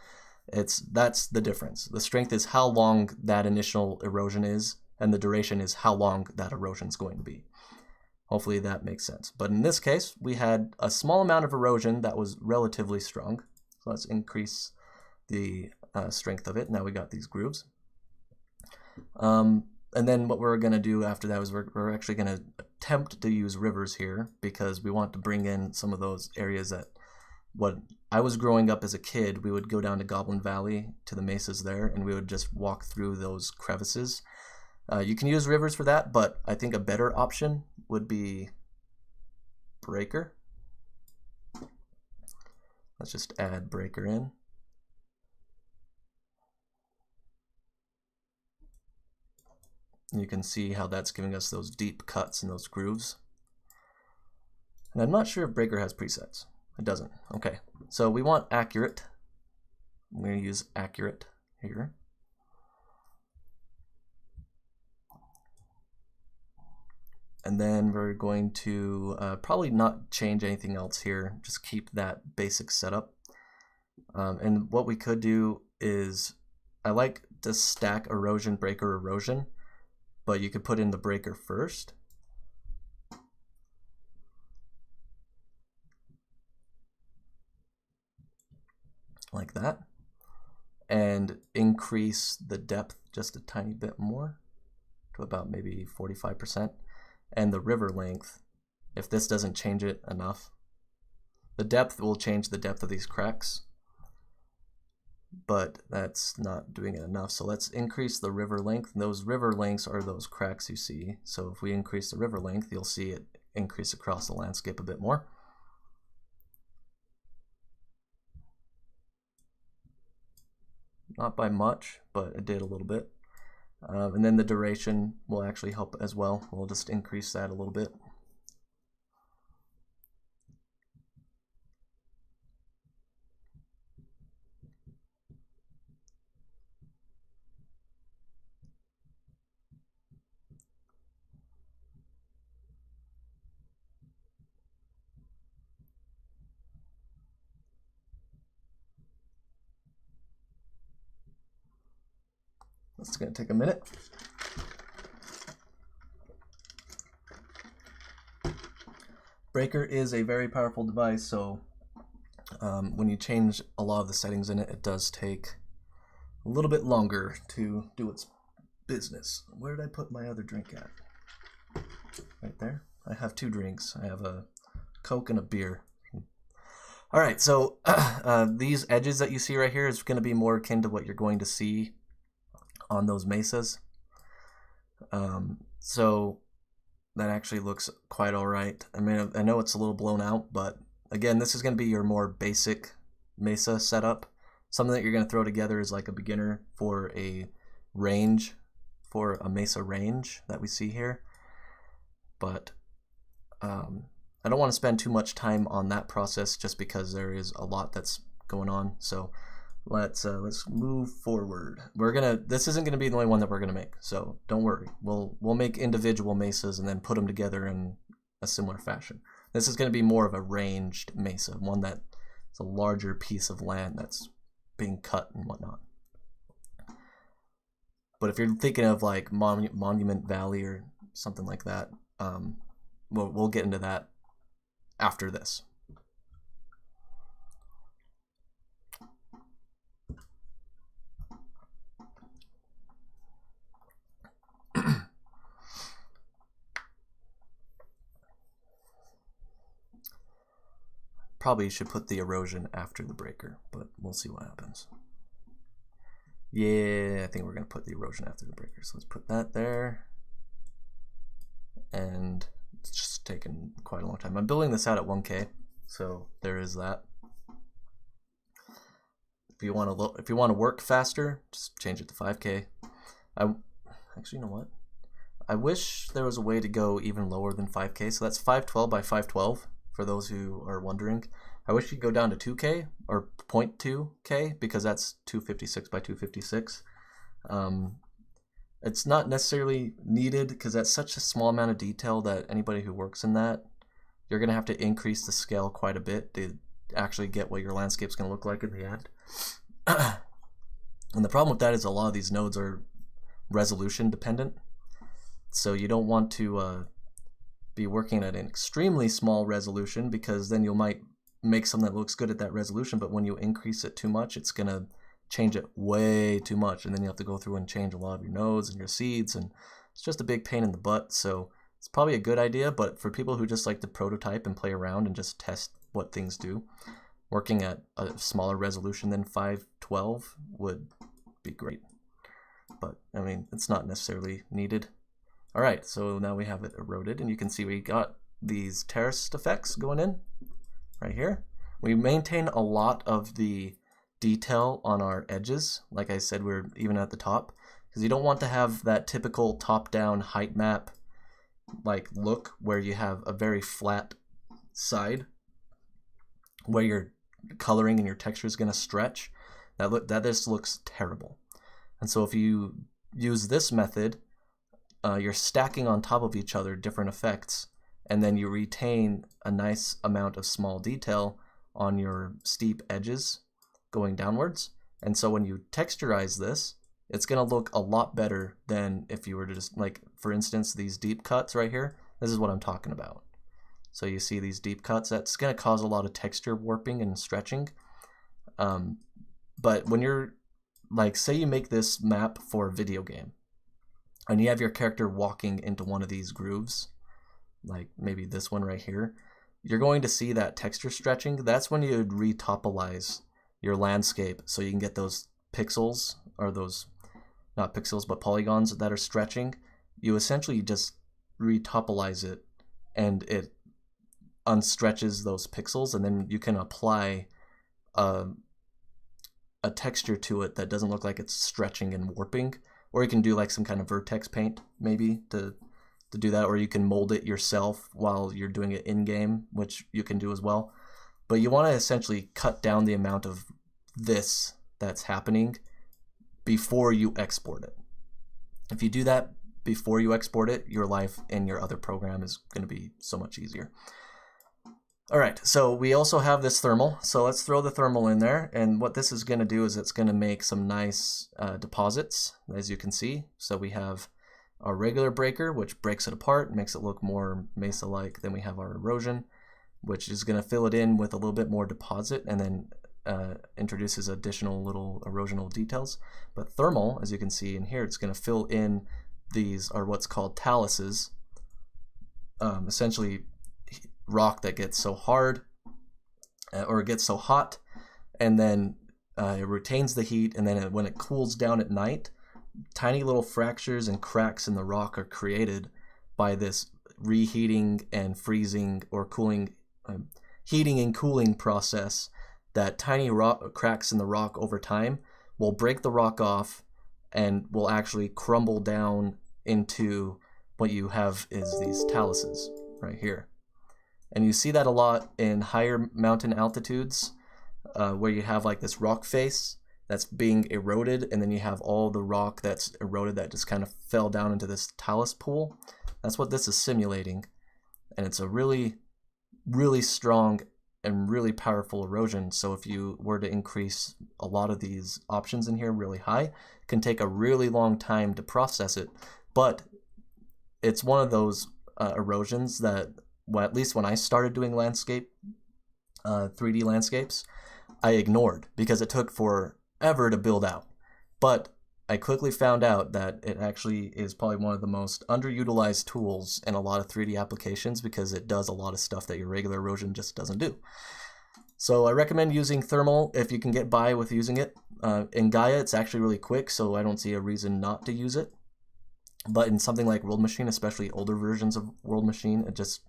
That's the difference. The strength is how long that initial erosion is, and the duration is how long that erosion is going to be. Hopefully that makes sense. But in this case, we had a small amount of erosion that was relatively strong. So let's increase the strength of it. Now we got these grooves. And then what we're going to do after that is we're actually going to attempt to use rivers here, because we want to bring in some of those areas that what I was growing up as a kid, we would go down to Goblin Valley to the mesas there, and we would just walk through those crevices. You can use rivers for that, but I think a better option would be breaker. Let's just add breaker in. You can see how that's giving us those deep cuts and those grooves. And I'm not sure if breaker has presets. It doesn't. Okay, so we want accurate. I'm going to use accurate here. And then we're going to probably not change anything else here, just keep that basic setup. And what we could do is, I like to stack erosion, breaker, erosion, but you could put in the breaker first. Like that. And increase the depth just a tiny bit more to about maybe 45%. And the river length, if this doesn't change it enough, the depth will change the depth of these cracks, but that's not doing it enough. So let's increase the river length. Those river lengths are those cracks you see. So if we increase the river length, you'll see it increase across the landscape a bit more. Not by much, but it did a little bit. And then the duration will actually help as well. We'll just increase that a little bit. It's going to take a minute. Breaker is a very powerful device, so when you change a lot of the settings in it, it does take a little bit longer to do its business. Where did I put my other drink at? Right there. I have two drinks. I have a Coke and a beer. All right, so these edges that you see right here is going to be more akin to what you're going to see on those mesas. So that actually looks quite all right. I mean, I know it's a little blown out, but again, this is going to be your more basic mesa setup. Something that you're going to throw together is like a beginner for a range, for a mesa range that we see here. But I don't want to spend too much time on that process just because there is a lot that's going on. So let's move forward. This isn't gonna be the only one that we're gonna make, so don't worry. We'll make individual mesas and then put them together in a similar fashion. This is gonna be more of a ranged mesa, one that is a larger piece of land that's being cut and whatnot. But if you're thinking of like Monument Valley or something like that, we'll get into that after this. Probably should put the erosion after the breaker, but we'll see what happens. Yeah, I think we're going to put the erosion after the breaker. So let's put that there. And it's just taken quite a long time. I'm building this out at 1K, so there is that. If you want to work faster, just change it to 5K. Actually, you know what? I wish there was a way to go even lower than 5K. So that's 512 by 512 for those who are wondering. I wish you could go down to 2K or 0.2K because that's 256 by 256. It's not necessarily needed because that's such a small amount of detail that anybody who works in that, you're going to have to increase the scale quite a bit to actually get what your landscape's going to look like in the end. And the problem with that is a lot of these nodes are resolution dependent. So you don't want to be working at an extremely small resolution because then you might make something that looks good at that resolution, but when you increase it too much, it's going to change it way too much, and then you have to go through and change a lot of your nodes and your seeds, and it's just a big pain in the butt. So it's probably a good idea, but for people who just like to prototype and play around and just test what things do, working at a smaller resolution than 512 would be great. But I mean, it's not necessarily needed. All right, so now we have it eroded, and you can see we got these terraced effects going in right here. We maintain a lot of the detail on our edges. Like I said, we're even at the top because you don't want to have that typical top-down height map like look where you have a very flat side where your coloring and your texture is going to stretch. That just looks terrible. And so if you use this method, you're stacking on top of each other different effects, and then you retain a nice amount of small detail on your steep edges going downwards. And so when you texturize this, it's going to look a lot better than if you were to just, like, for instance, these deep cuts right here. This is what I'm talking about. So you see these deep cuts, that's going to cause a lot of texture warping and stretching. But when you're, like, say you make this map for a video game, and you have your character walking into one of these grooves, like maybe this one right here, you're going to see that texture stretching. That's when you would retopolize your landscape so you can get those pixels, or those, not pixels, but polygons that are stretching. You essentially just retopolize it, and it unstretches those pixels, and then you can apply a texture to it that doesn't look like it's stretching and warping. Or you can do like some kind of vertex paint maybe to do that, or you can mold it yourself while you're doing it in-game, which you can do as well. But you want to essentially cut down the amount of this that's happening before you export it. If you do that before you export it, your life in your other program is going to be so much easier. All right, so we also have this thermal. So let's throw the thermal in there. And what this is going to do is it's going to make some nice deposits, as you can see. So we have our regular breaker, which breaks it apart, makes it look more mesa-like. Then we have our erosion, which is going to fill it in with a little bit more deposit, and then introduces additional little erosional details. But thermal, as you can see in here, it's going to fill in these are what's called taluses, essentially rock that gets so hard or it gets so hot, and then it retains the heat, and then when it cools down at night, tiny little fractures and cracks in the rock are created by this reheating and freezing or cooling, heating and cooling process. That tiny cracks in the rock over time will break the rock off and will actually crumble down into what you have is these taluses right here. And you see that a lot in higher mountain altitudes where you have like this rock face that's being eroded, and then you have all the rock that's eroded that just kind of fell down into this talus pool. That's what this is simulating. And it's a really, really strong and really powerful erosion. So if you were to increase a lot of these options in here really high, it can take a really long time to process it. But it's one of those erosions that, well, at least when I started doing landscape, 3D landscapes, I ignored because it took forever to build out. But I quickly found out that it actually is probably one of the most underutilized tools in a lot of 3D applications because it does a lot of stuff that your regular erosion just doesn't do. So I recommend using thermal if you can get by with using it. In Gaea, it's actually really quick, so I don't see a reason not to use it. But in something like World Machine, especially older versions of World Machine, it just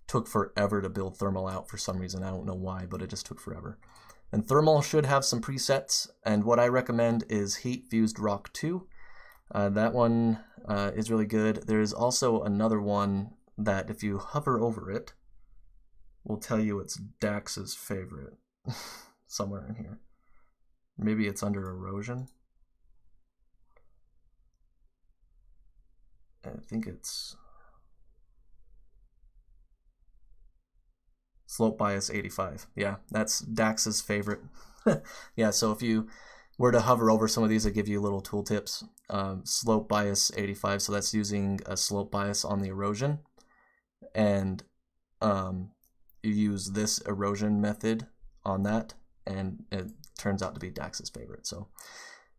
took forever to build thermal out for some reason. I don't know why, but it just took forever. And thermal should have some presets, and what I recommend is Heat Fused Rock 2. That one is really good. There is also another one that if you hover over it, will tell you it's Dax's favorite. Somewhere in here. Maybe it's under erosion. I think it's Slope Bias 85. Yeah, that's Dax's favorite. Yeah, so if you were to hover over some of these, I give you little tooltips. Slope Bias 85, so that's using a slope bias on the erosion. And you use this erosion method on that, and it turns out to be Dax's favorite. So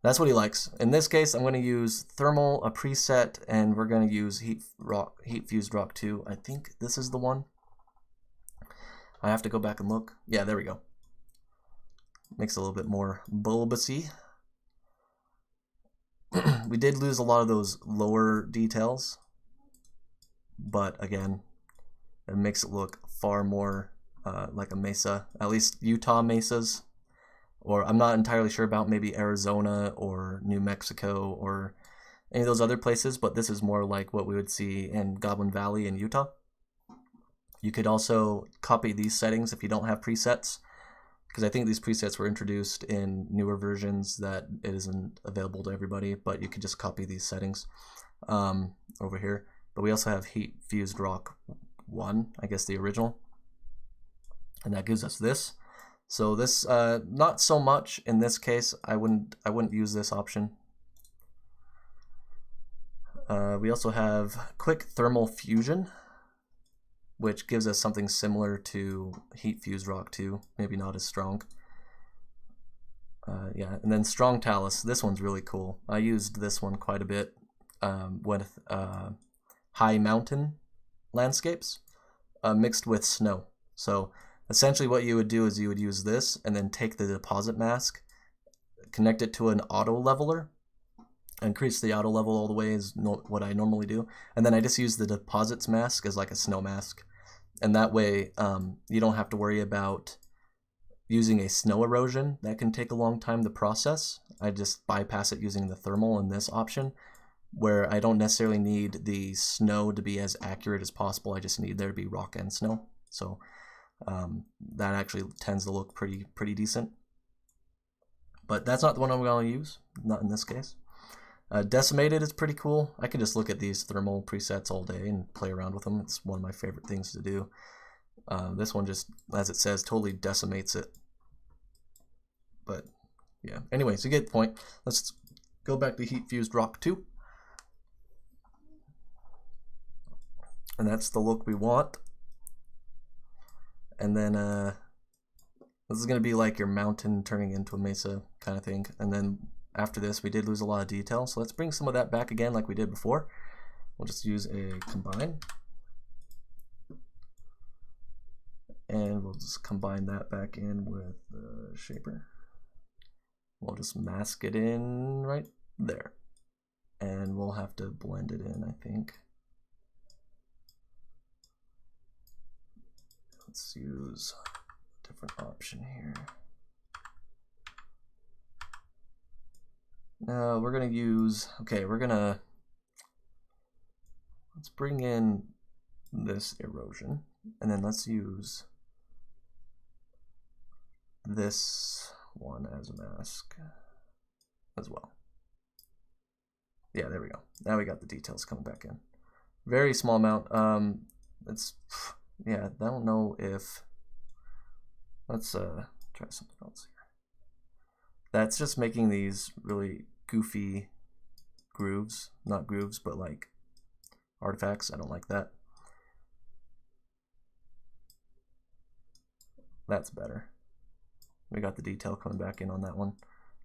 that's what he likes. In this case, I'm going to use thermal, a preset, and we're going to use Heat Fused Rock 2. I think this is the one. I have to go back and look. Yeah, there we go. Makes it a little bit more bulbousy. We did lose a lot of those lower details, but again, it makes it look far more like a mesa, at least Utah mesas, or I'm not entirely sure about maybe Arizona or New Mexico or any of those other places, but this is more like what we would see in Goblin Valley in Utah. You could also copy these settings if you don't have presets, because I think these presets were introduced in newer versions that it isn't available to everybody, but you could just copy these settings. over here. But we also have heat fused rock 1, I guess the original. And that gives us this. So this, not so much in this case. I wouldn't use this option. We also have quick thermal fusion, which gives us something similar to heat fused rock 2, maybe not as strong. Yeah, and then strong talus. This one's really cool. I used this one quite a bit with high mountain landscapes mixed with snow. So essentially what you would do is you would use this and then take the deposit mask, connect it to an auto leveler, increase the auto level all the way is what I normally do. And then I just use the deposits mask as like a snow mask. And that way you don't have to worry about using a snow erosion. That can take a long time to process. I just bypass it using the thermal in this option, where I don't necessarily need the snow to be as accurate as possible. I just need there to be rock and snow. So that actually tends to look pretty decent. But that's not the one I'm going to use, not in this case. Decimated is pretty cool. I can just look at these thermal presets all day and play around with them. It's one of my favorite things to do. This one just, as it says, totally decimates it. But yeah, anyways, you get the point. Let's go back to heat fused rock 2. And that's the look we want. And then this is going to be like your mountain turning into a mesa kind of thing. And then after this, we did lose a lot of detail. So let's bring some of that back again like we did before. We'll just use a combine. And we'll just combine that back in with the shaper. We'll just mask it in right there. And we'll have to blend it in, I think. Let's use a different option here. Now we're gonna use, okay, let's bring in this erosion, and then let's use this one as a mask as well. Yeah, there we go. Now we got the details coming back in. Very small amount. Yeah, I don't know if, let's try something else here. That's just making these really goofy grooves, not grooves, but like artifacts. I don't like that. That's better. We got the detail coming back in on that one.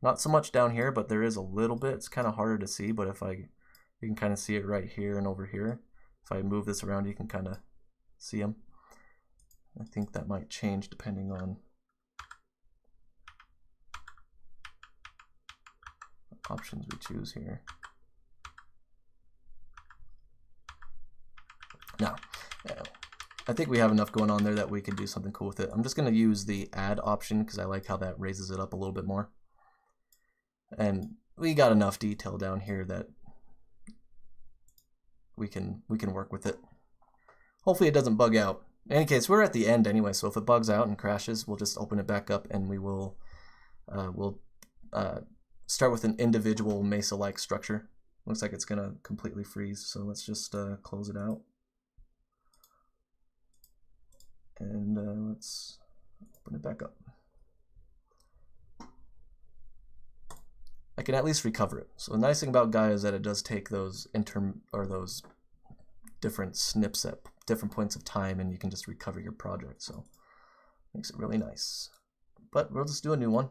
Not so much down here, but there is a little bit. It's kind of harder to see, but you can kind of see it right here and over here. If I move this around, you can kind of see them. I think that might change depending on what options we choose here. Now, I think we have enough going on there that we could do something cool with it. I'm just going to use the add option because I like how that raises it up a little bit more. And we got enough detail down here that we can work with it. Hopefully it doesn't bug out. In any case, we're at the end anyway, so if it bugs out and crashes, we'll just open it back up and we will start with an individual mesa-like structure. Looks like it's gonna completely freeze, so let's just close it out. And let's open it back up. I can at least recover it. So the nice thing about Gaea is that it does take those those different snips at different points of time, and you can just recover your project. So makes it really nice. But we'll just do a new one.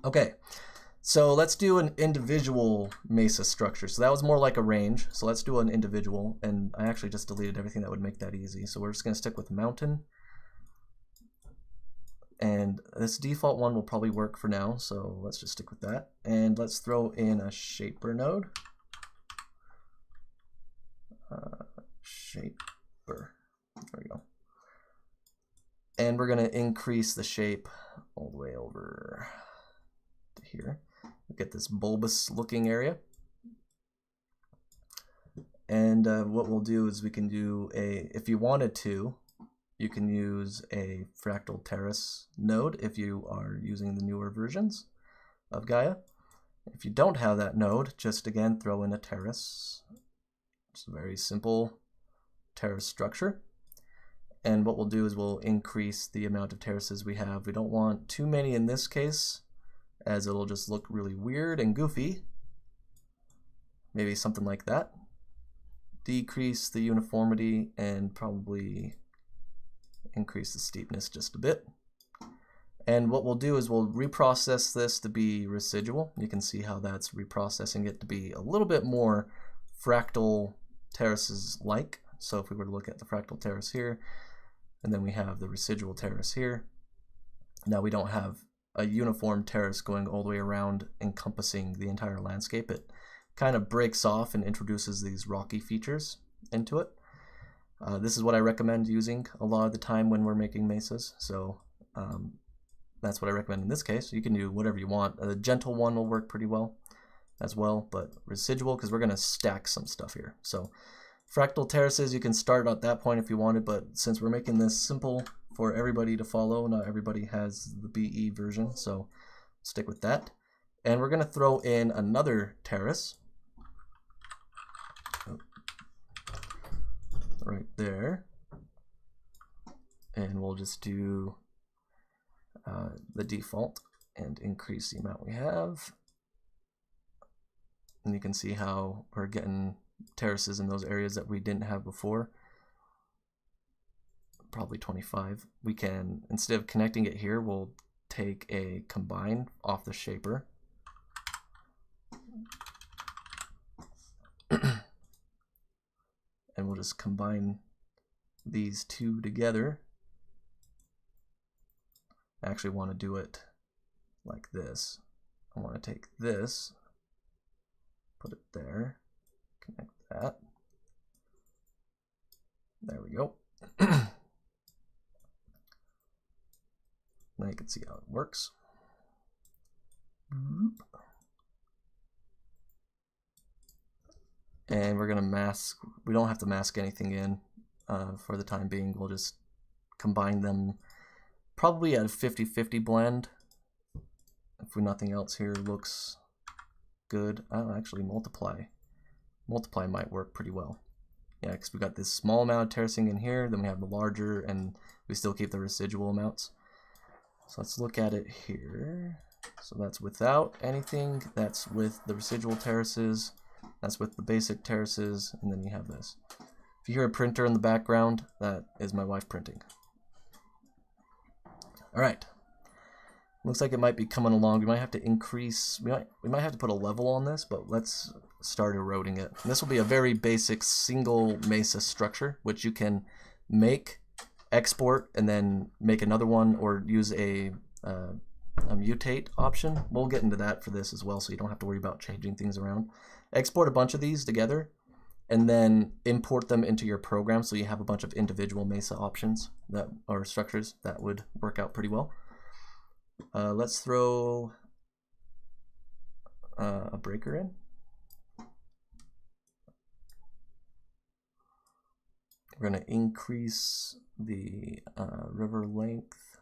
Okay, so let's do an individual mesa structure. So that was more like a range. So let's do an individual, and I actually just deleted everything that would make that easy. So we're just gonna stick with mountain. And this default one will probably work for now, so let's just stick with that. And let's throw in a shaper node. Shaper, there we go. And we're gonna increase the shape all the way over to here. We'll get this bulbous looking area. And what we'll do is we can do if you wanted to, you can use a fractal terrace node if you are using the newer versions of Gaea. If you don't have that node, just again throw in a terrace. It's a very simple terrace structure. And what we'll do is we'll increase the amount of terraces we have. We don't want too many in this case, as it'll just look really weird and goofy. Maybe something like that. Decrease the uniformity and probably increase the steepness just a bit. And what we'll do is we'll reprocess this to be residual. You can see how that's reprocessing it to be a little bit more fractal terraces like. So if we were to look at the fractal terrace here, and then we have the residual terrace here. Now we don't have a uniform terrace going all the way around encompassing the entire landscape. It kind of breaks off and introduces these rocky features into it. This is what I recommend using a lot of the time when we're making mesas. So that's what I recommend in this case. You can do whatever you want. The gentle one will work pretty well as well, but residual, because we're going to stack some stuff here. So fractal terraces, you can start at that point if you wanted, but since we're making this simple for everybody to follow, not everybody has the BE version, so stick with that. And we're going to throw in another terrace right there, and we'll just do the default and increase the amount we have. And you can see how we're getting terraces in those areas that we didn't have before. Probably 25. We can, instead of connecting it here, we'll take a combine off the shaper. And we'll just combine these two together. I actually want to do it like this. I want to take this, put it there, connect that. There we go. Now you can see how it works. And we're going to mask. We don't have to mask anything in for the time being. We'll just combine them probably at a 50-50 blend. If nothing else here looks good. I'll actually multiply. Multiply might work pretty well. Yeah, because we got this small amount of terracing in here, then we have the larger, and we still keep the residual amounts. So let's look at it here. So that's without anything. That's with the residual terraces. That's with the basic terraces, and then you have this. If you hear a printer in the background, that is my wife printing. All right. Looks like it might be coming along. We might have to increase, we might have to put a level on this, but let's start eroding it. And this will be a very basic single mesa structure, which you can make, export, and then make another one, or use a mutate option. We'll get into that for this as well, so you don't have to worry about changing things around. Export a bunch of these together, and then import them into your program, so you have a bunch of individual mesa options that are structures that would work out pretty well. Let's throw a breaker in. We're going to increase the river length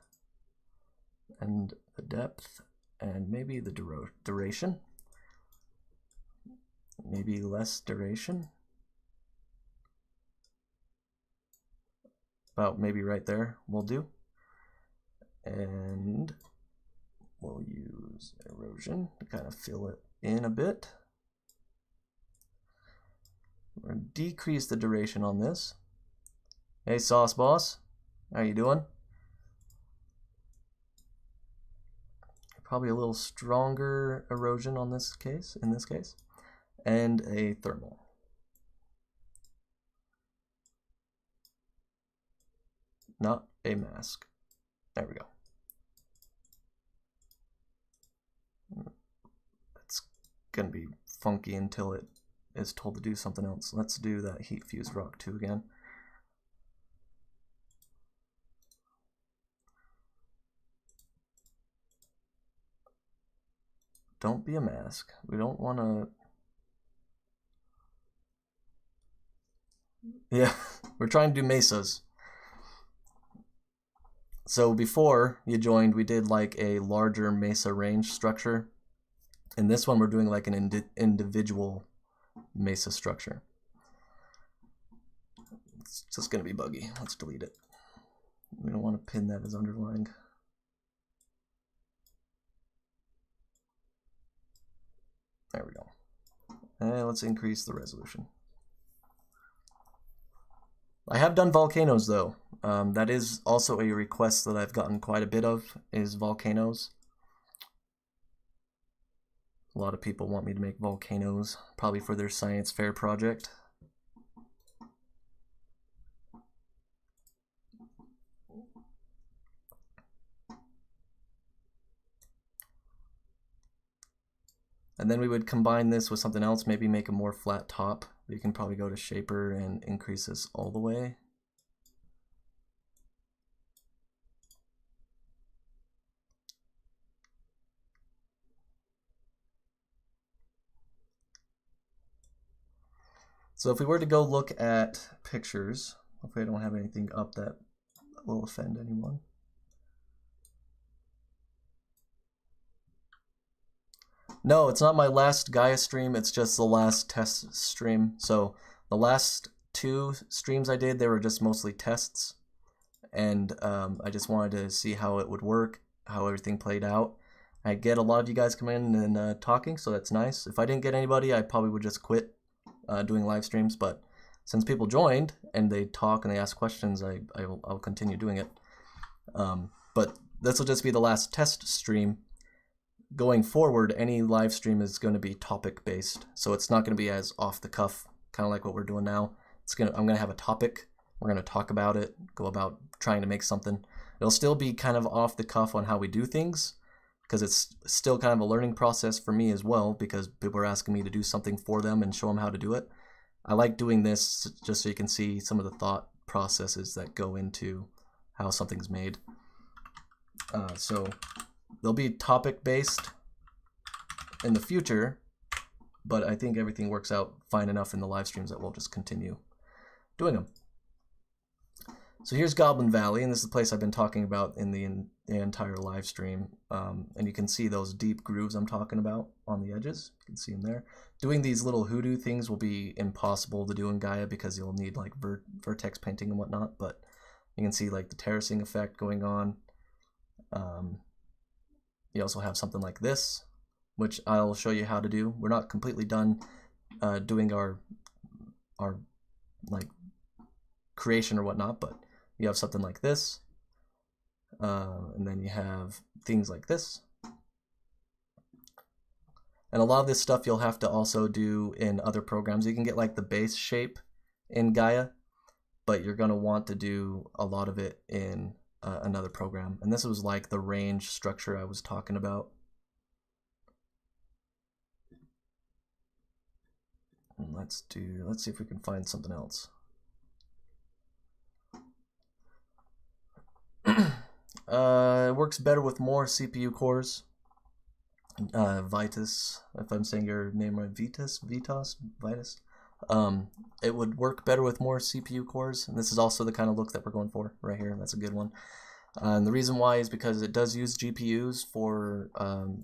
and the depth, and maybe the duration. Maybe less duration. About maybe right there will do. And we'll use erosion to kind of fill it in a bit. We're going to decrease the duration on this. Hey, Sauce Boss, how you doing? Probably a little stronger erosion on this case, in this case, and a thermal. Not a mask. There we go. It's gonna be funky until it is told to do something else. Let's do that heat fused rock 2 again. Don't be a mask. We don't want to. Yeah, we're trying to do mesas. So before you joined, we did like a larger mesa range structure. In this one, we're doing like an individual mesa structure. It's just going to be buggy. Let's delete it. We don't want to pin that as underlying. There we go. And let's increase the resolution. I have done volcanoes though. That is also a request that I've gotten quite a bit of, is volcanoes. A lot of people want me to make volcanoes, probably for their science fair project. And then we would combine this with something else, maybe make a more flat top. You can probably go to Shaper and increase this all the way. So if we were to go look at pictures, hopefully I don't have anything up that will offend anyone. No, it's not my last Gaia stream, it's just the last test stream. So the last 2 streams I did, they were just mostly tests. And I just wanted to see how it would work, how everything played out. I get a lot of you guys come in and talking, so that's nice. If I didn't get anybody, I probably would just quit doing live streams. But since people joined and they talk and they ask questions, I'll continue doing it. But this will just be the last test stream. Going forward, any live stream is going to be topic based, so it's not going to be as off the cuff, kind of like what we're doing now. I'm going to have a topic. We're going to talk about it, go about trying to make something. It'll still be kind of off the cuff on how we do things, because it's still kind of a learning process for me as well, because people are asking me to do something for them and show them how to do it. I like doing this just so you can see some of the thought processes that go into how something's made. So they'll be topic based in the future, but I think everything works out fine enough in the live streams that we'll just continue doing them. So here's Goblin Valley, and this is the place I've been talking about in the entire live stream. And you can see those deep grooves I'm talking about on the edges. You can see them there. Doing these little hoodoo things will be impossible to do in Gaia because you'll need like vertex painting and whatnot, but you can see like the terracing effect going on. You also have something like this, which I'll show you how to do. We're not completely done doing our like creation or whatnot, but you have something like this, and then you have things like this. And a lot of this stuff you'll have to also do in other programs. You can get like the base shape in Gaia, but you're going to want to do a lot of it in another program. And this was like the range structure I was talking about. And let's see if we can find something else. It works better with more CPU cores. Vitus, if I'm saying your name right, Vitus. It would work better with more CPU cores, and this is also the kind of look that we're going for right here. That's a good one. And the reason why is because it does use GPUs for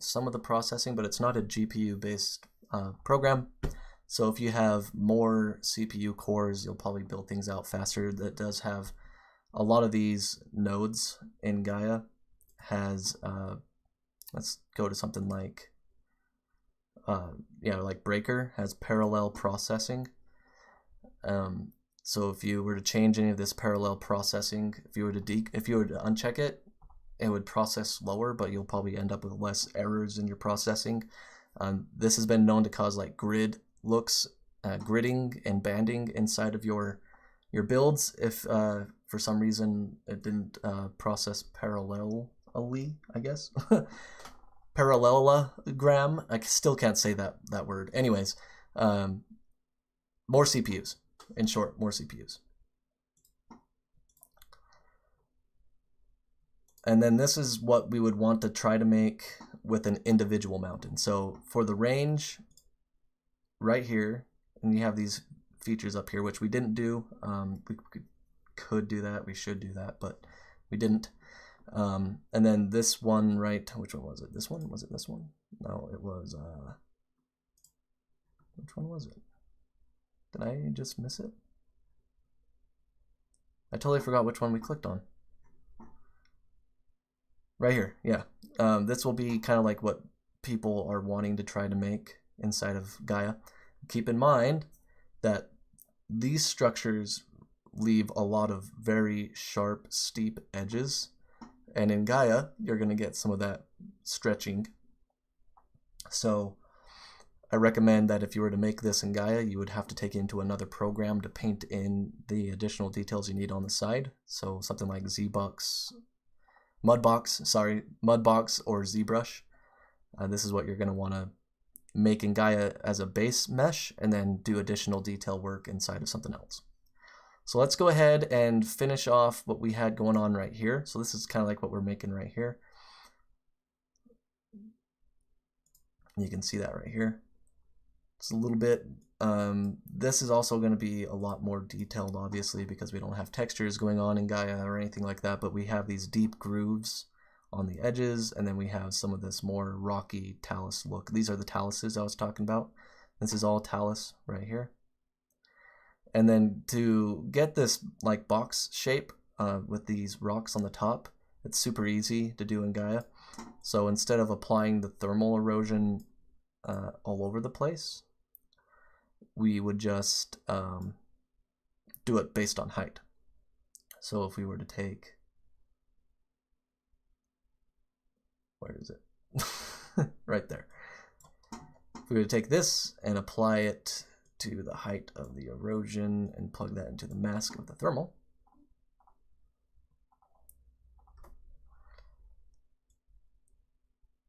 some of the processing, but it's not a GPU-based program. So if you have more CPU cores, you'll probably build things out faster. That does have a lot of these nodes in Gaia has, let's go to something like, like Breaker has parallel processing. So if you were to change any of this parallel processing, if you were to uncheck it, it would process slower, but you'll probably end up with less errors in your processing. This has been known to cause like grid looks, gridding and banding inside of your builds if for some reason it didn't process parallelly, I guess. Parallelogram. I still can't say that word. Anyways, more CPUs. In short, more CPUs. And then this is what we would want to try to make with an individual mountain. So for the range right here, and you have these features up here, which we didn't do. We could do that, we should do that, but we didn't. And then this one, right? Which one was it? This one? Was it this one? No, it was, which one was it? Did I just miss it? I totally forgot which one we clicked on. Right here, yeah. This will be kind of like what people are wanting to try to make inside of Gaea. Keep in mind that these structures leave a lot of very sharp, steep edges. And in Gaea, you're going to get some of that stretching. So I recommend that if you were to make this in Gaea, you would have to take it into another program to paint in the additional details you need on the side. So something like Mudbox or ZBrush. This is what you're going to want to make in Gaea as a base mesh and then do additional detail work inside of something else. So let's go ahead and finish off what we had going on right here. So this is kind of like what we're making right here. You can see that right here. It's a little bit, this is also going to be a lot more detailed, obviously, because we don't have textures going on in Gaea or anything like that, but we have these deep grooves on the edges, and then we have some of this more rocky talus look. These are the taluses I was talking about. This is all talus right here. And then to get this like box shape with these rocks on the top, it's super easy to do in Gaea. So instead of applying the thermal erosion all over the place, we would just do it based on height. So if we were to take, where is it? Right there. If we were to take this and apply it to the height of the erosion and plug that into the mask of the thermal,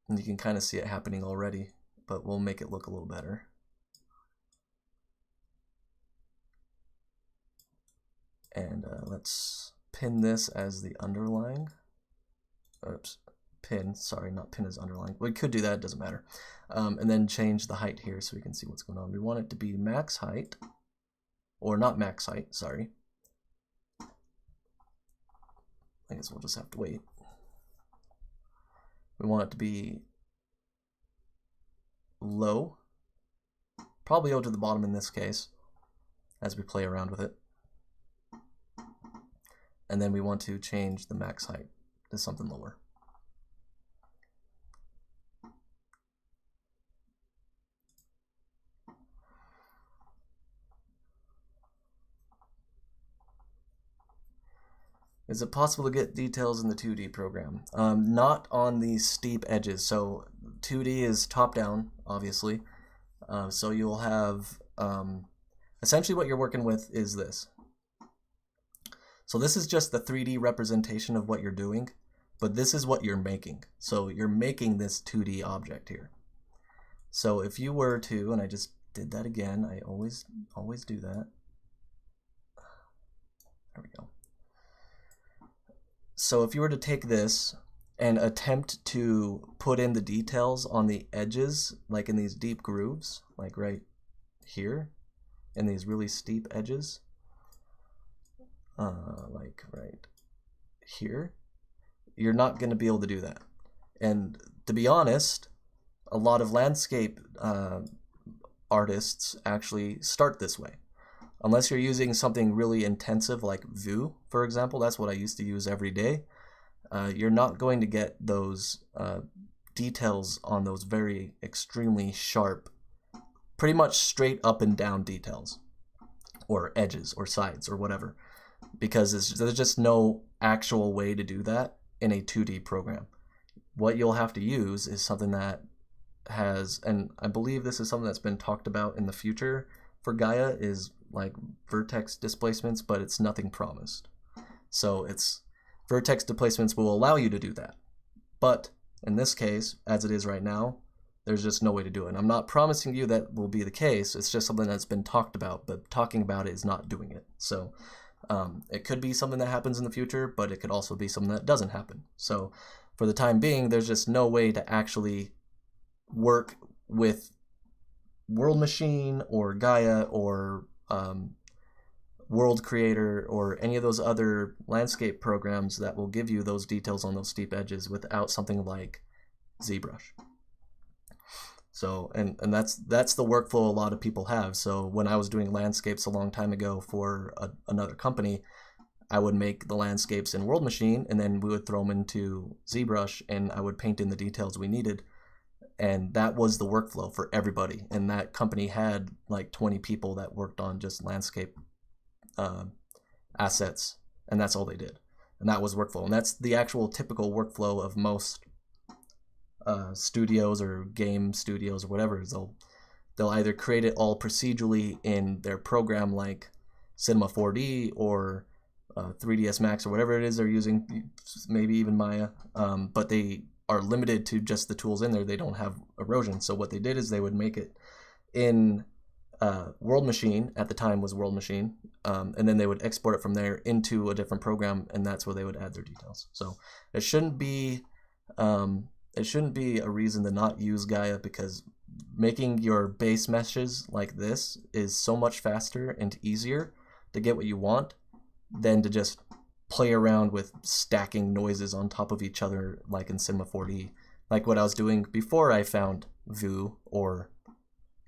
and you can kind of see it happening already, but we'll make it look a little better. And let's pin this as the underlying. Oops, pin, sorry, not pin as underlying. We could do that, it doesn't matter. And then change the height here so we can see what's going on. We want it to be max height, or not max height, sorry. I guess we'll just have to wait. We want it to be low, probably out to the bottom in this case, as we play around with it. And then we want to change the max height to something lower. Is it possible to get details in the 2D program? Not on these steep edges. So 2D is top down, obviously. So you'll have, essentially what you're working with is this. So this is just the 3D representation of what you're doing, but this is what you're making. So you're making this 2D object here. So if you were to, and I just did that again, I always do that. There we go. So if you were to take this and attempt to put in the details on the edges, like in these deep grooves, like right here, in these really steep edges, like right here, you're not going to be able to do that. And to be honest, a lot of landscape artists actually start this way. Unless you're using something really intensive like Vue, for example, that's what I used to use every day, you're not going to get those details on those very extremely sharp, pretty much straight up and down details, or edges, or sides, or whatever, because there's just no actual way to do that in a 2D program. What you'll have to use is something that has, and I believe this is something that's been talked about in the future for Gaea, is like vertex displacements, but it's nothing promised. So it's vertex displacements will allow you to do that. But in this case, as it is right now, there's just no way to do it. And I'm not promising you that will be the case. It's just something that's been talked about, but talking about it is not doing it. So it could be something that happens in the future, but it could also be something that doesn't happen. So for the time being, there's just no way to actually work with World Machine or Gaea or World Creator or any of those other landscape programs that will give you those details on those steep edges without something like ZBrush. So, and that's the workflow a lot of people have. So when I was doing landscapes a long time ago for another company, I would make the landscapes in World Machine, and then we would throw them into ZBrush, and I would paint in the details we needed. And that was the workflow for everybody. And that company had like 20 people that worked on just landscape assets, and that's all they did. And that was workflow. And that's the actual typical workflow of most studios or game studios or whatever. They'll either create it all procedurally in their program like Cinema 4D or 3ds Max or whatever it is they're using, maybe even Maya, but they are limited to just the tools in there. They don't have erosion. So what they did is they would make it in World Machine, at the time was World Machine, and then they would export it from there into a different program, and that's where they would add their details. So it shouldn't be a reason to not use Gaea, because making your base meshes like this is so much faster and easier to get what you want than to just play around with stacking noises on top of each other like in Cinema 4D, like what I was doing before I found Vue or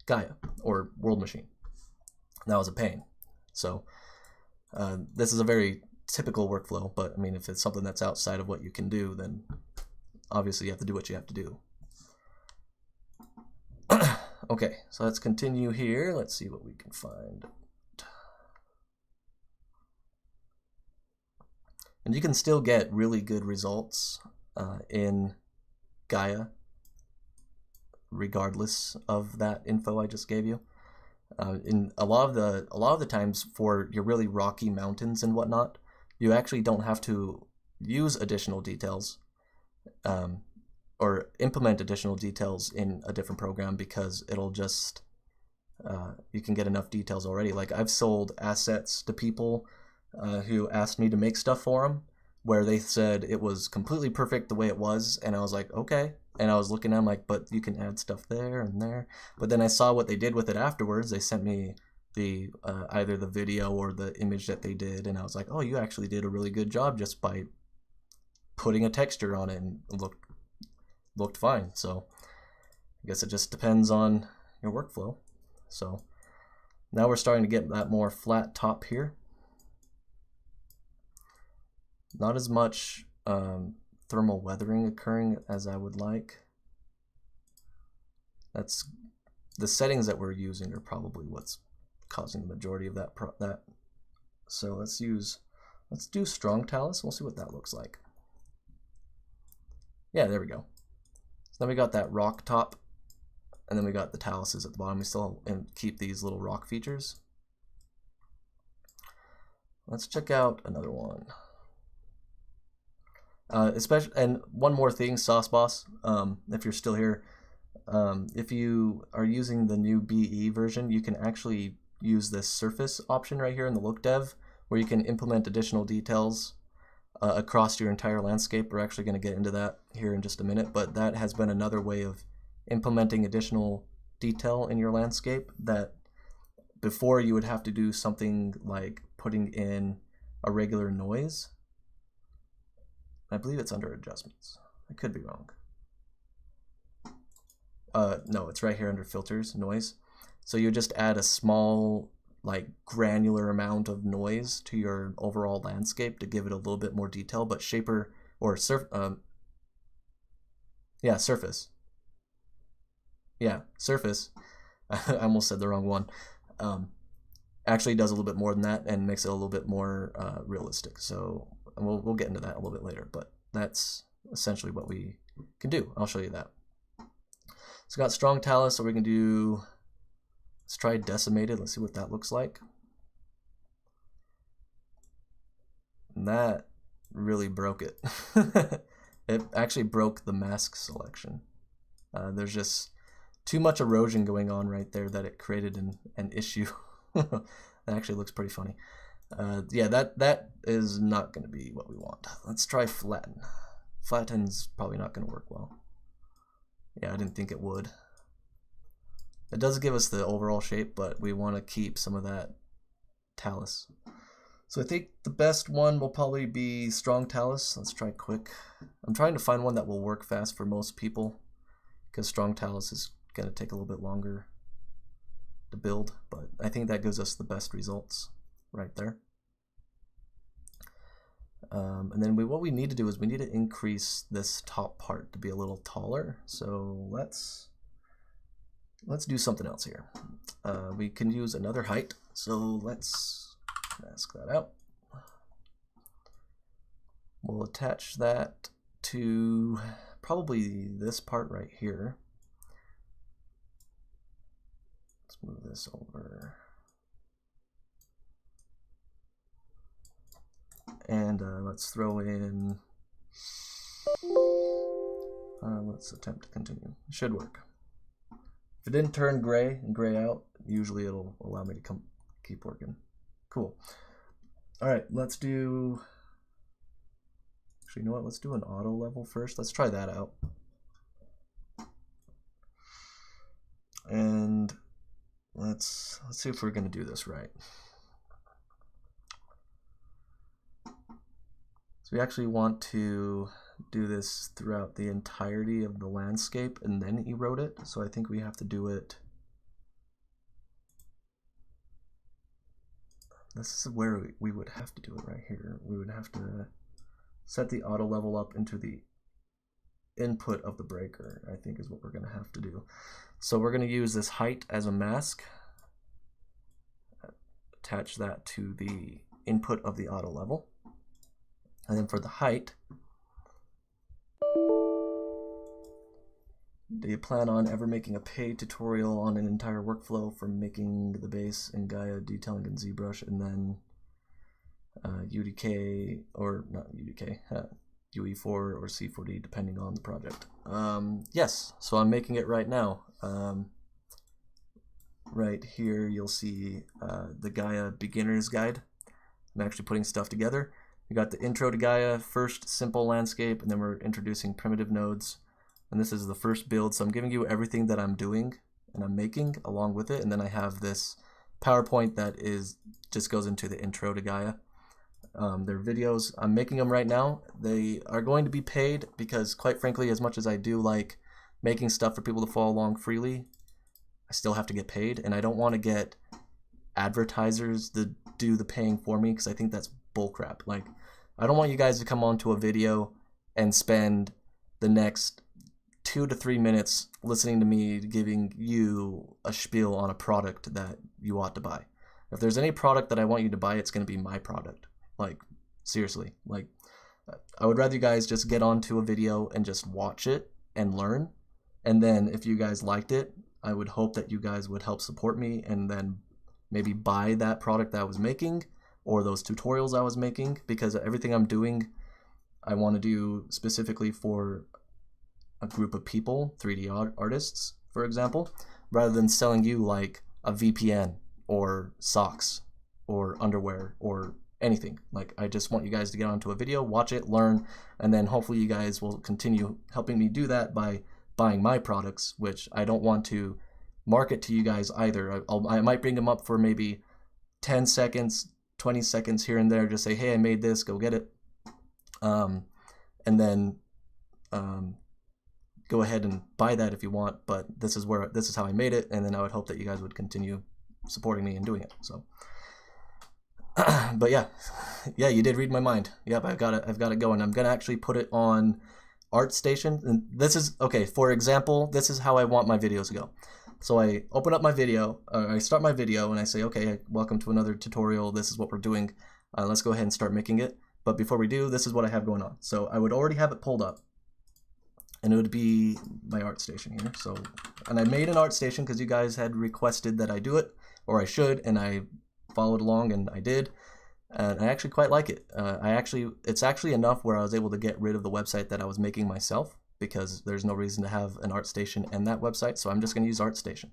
Gaea or World Machine. That was a pain. So this is a very typical workflow, but I mean, if it's something that's outside of what you can do, then obviously you have to do what you have to do. Okay, so let's continue here. Let's see what we can find. And you can still get really good results in Gaea, regardless of that info I just gave you. In a lot of the times for your really rocky mountains and whatnot, you actually don't have to use additional details or implement additional details in a different program, because it'll just you can get enough details already. Like I've sold assets to people who asked me to make stuff for them, where they said it was completely perfect the way it was, and I was like, okay. And I was looking at them like, but you can add stuff there and there. But then I saw what they did with it afterwards. They sent me the either the video or the image that they did, and I was like, oh, you actually did a really good job just by putting a texture on it, and it looked fine. So I guess it just depends on your workflow. So now we're starting to get that more flat top here. Not as much thermal weathering occurring as I would like. That's the settings that we're using are probably what's causing the majority of that. So let's do strong talus. We'll see what that looks like. Yeah, there we go. So then we got that rock top, and then we got the taluses at the bottom. We still keep these little rock features. Let's check out another one. Especially, and one more thing, Sauce Boss, if you're still here, if you are using the new BE version, you can actually use this surface option right here in the look dev, where you can implement additional details across your entire landscape. We're actually going to get into that here in just a minute, but that has been another way of implementing additional detail in your landscape that before you would have to do something like putting in a regular noise. I believe it's under adjustments. I could be wrong. No, it's right here under filters, noise. So you just add a small, like granular amount of noise to your overall landscape to give it a little bit more detail. But shaper or surface. Yeah, surface. I almost said the wrong one. Actually does a little bit more than that and makes it a little bit more realistic. So we'll get into that a little bit later, but that's essentially what we can do. I'll show you that. So got strong talus, so we can do, let's try decimated. Let's see what that looks like. And that really broke it. It actually broke the mask selection. There's just too much erosion going on right there that it created an issue. That actually looks pretty funny. Yeah, that is not going to be what we want. Let's try flatten. Flatten's probably not going to work well. Yeah, I didn't think it would. It does give us the overall shape, but we want to keep some of that talus. So I think the best one will probably be strong talus. Let's try quick. I'm trying to find one that will work fast for most people, because strong talus is going to take a little bit longer to build, but I think that gives us the best results right there. And then what we need to do is we need to increase this top part to be a little taller. So let's do something else here. We can use another height. So let's mask that out. We'll attach that to probably this part right here. Let's move this over. And let's throw in, let's attempt to continue. It should work. If it didn't turn gray and gray out, usually it'll allow me to keep working. Cool. All right, let's do, actually, you know what? Let's do an auto level first. Let's try that out. And let's see if we're gonna do this right. We actually want to do this throughout the entirety of the landscape and then erode it. So I think we have to do it. This is where we would have to do it right here. We would have to set the auto level up into the input of the breaker, I think is what we're going to have to do. So we're going to use this height as a mask. Attach that to the input of the auto level. And then for the height, do you plan on ever making a paid tutorial on an entire workflow from making the base in Gaea, detailing in ZBrush, and then UDK, or not UDK, UE4 or C4D, depending on the project? Yes, so I'm making it right now. Right here you'll see the Gaea Beginner's Guide. I'm actually putting stuff together. We got the intro to Gaea, first simple landscape, and then we're introducing primitive nodes. And this is the first build, so I'm giving you everything that I'm doing and I'm making along with it. And then I have this PowerPoint that just goes into the intro to Gaea. They're videos. I'm making them right now. They are going to be paid because, quite frankly, as much as I do like making stuff for people to follow along freely, I still have to get paid. And I don't want to get advertisers to do the paying for me, because I think that's bullcrap. Like, I don't want you guys to come onto a video and spend the next 2 to 3 minutes listening to me giving you a spiel on a product that you ought to buy. If there's any product that I want you to buy, it's going to be my product. Like, seriously. Like, I would rather you guys just get onto a video and just watch it and learn. And then if you guys liked it, I would hope that you guys would help support me and then maybe buy that product that I was making, or those tutorials I was making, because everything I'm doing, I want to do specifically for a group of people, 3D artists, for example, rather than selling you like a VPN or socks or underwear or anything. Like, I just want you guys to get onto a video, watch it, learn, and then hopefully you guys will continue helping me do that by buying my products, which I don't want to market to you guys either. I might bring them up for maybe 10 seconds, 20 seconds here and there, just say, hey, I made this, go get it. And then go ahead and buy that if you want, but this is how I made it, and then I would hope that you guys would continue supporting me and doing it. So but yeah, you did read my mind. Yep, I've got it going. I'm gonna actually put it on ArtStation, and this is okay. For example, this is how I want my videos to go. So I open up my video, I start my video, and I say, okay, welcome to another tutorial. This is what we're doing. Let's go ahead and start making it. But before we do, this is what I have going on. So I would already have it pulled up, and it would be my ArtStation here. So, and I made an ArtStation because you guys had requested that I do it, or I should, and I followed along, and I did. And I actually quite like it. It's actually enough where I was able to get rid of the website that I was making myself, because there's no reason to have an ArtStation and that website, so I'm just going to use ArtStation.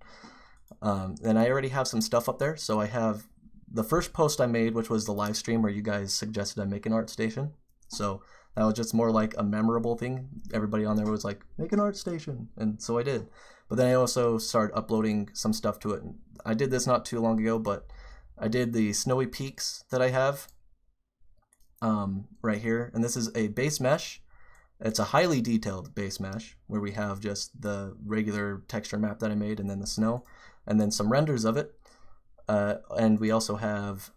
And I already have some stuff up there, so I have the first post I made, which was the live stream where you guys suggested I make an ArtStation. So that was just more like a memorable thing. Everybody on there was like, make an ArtStation, and so I did. But then I also started uploading some stuff to it. I did this not too long ago, but I did the snowy peaks that I have right here, and this is a base mesh. It's a highly detailed base mesh where we have just the regular texture map that I made and then the snow and then some renders of it. And we also have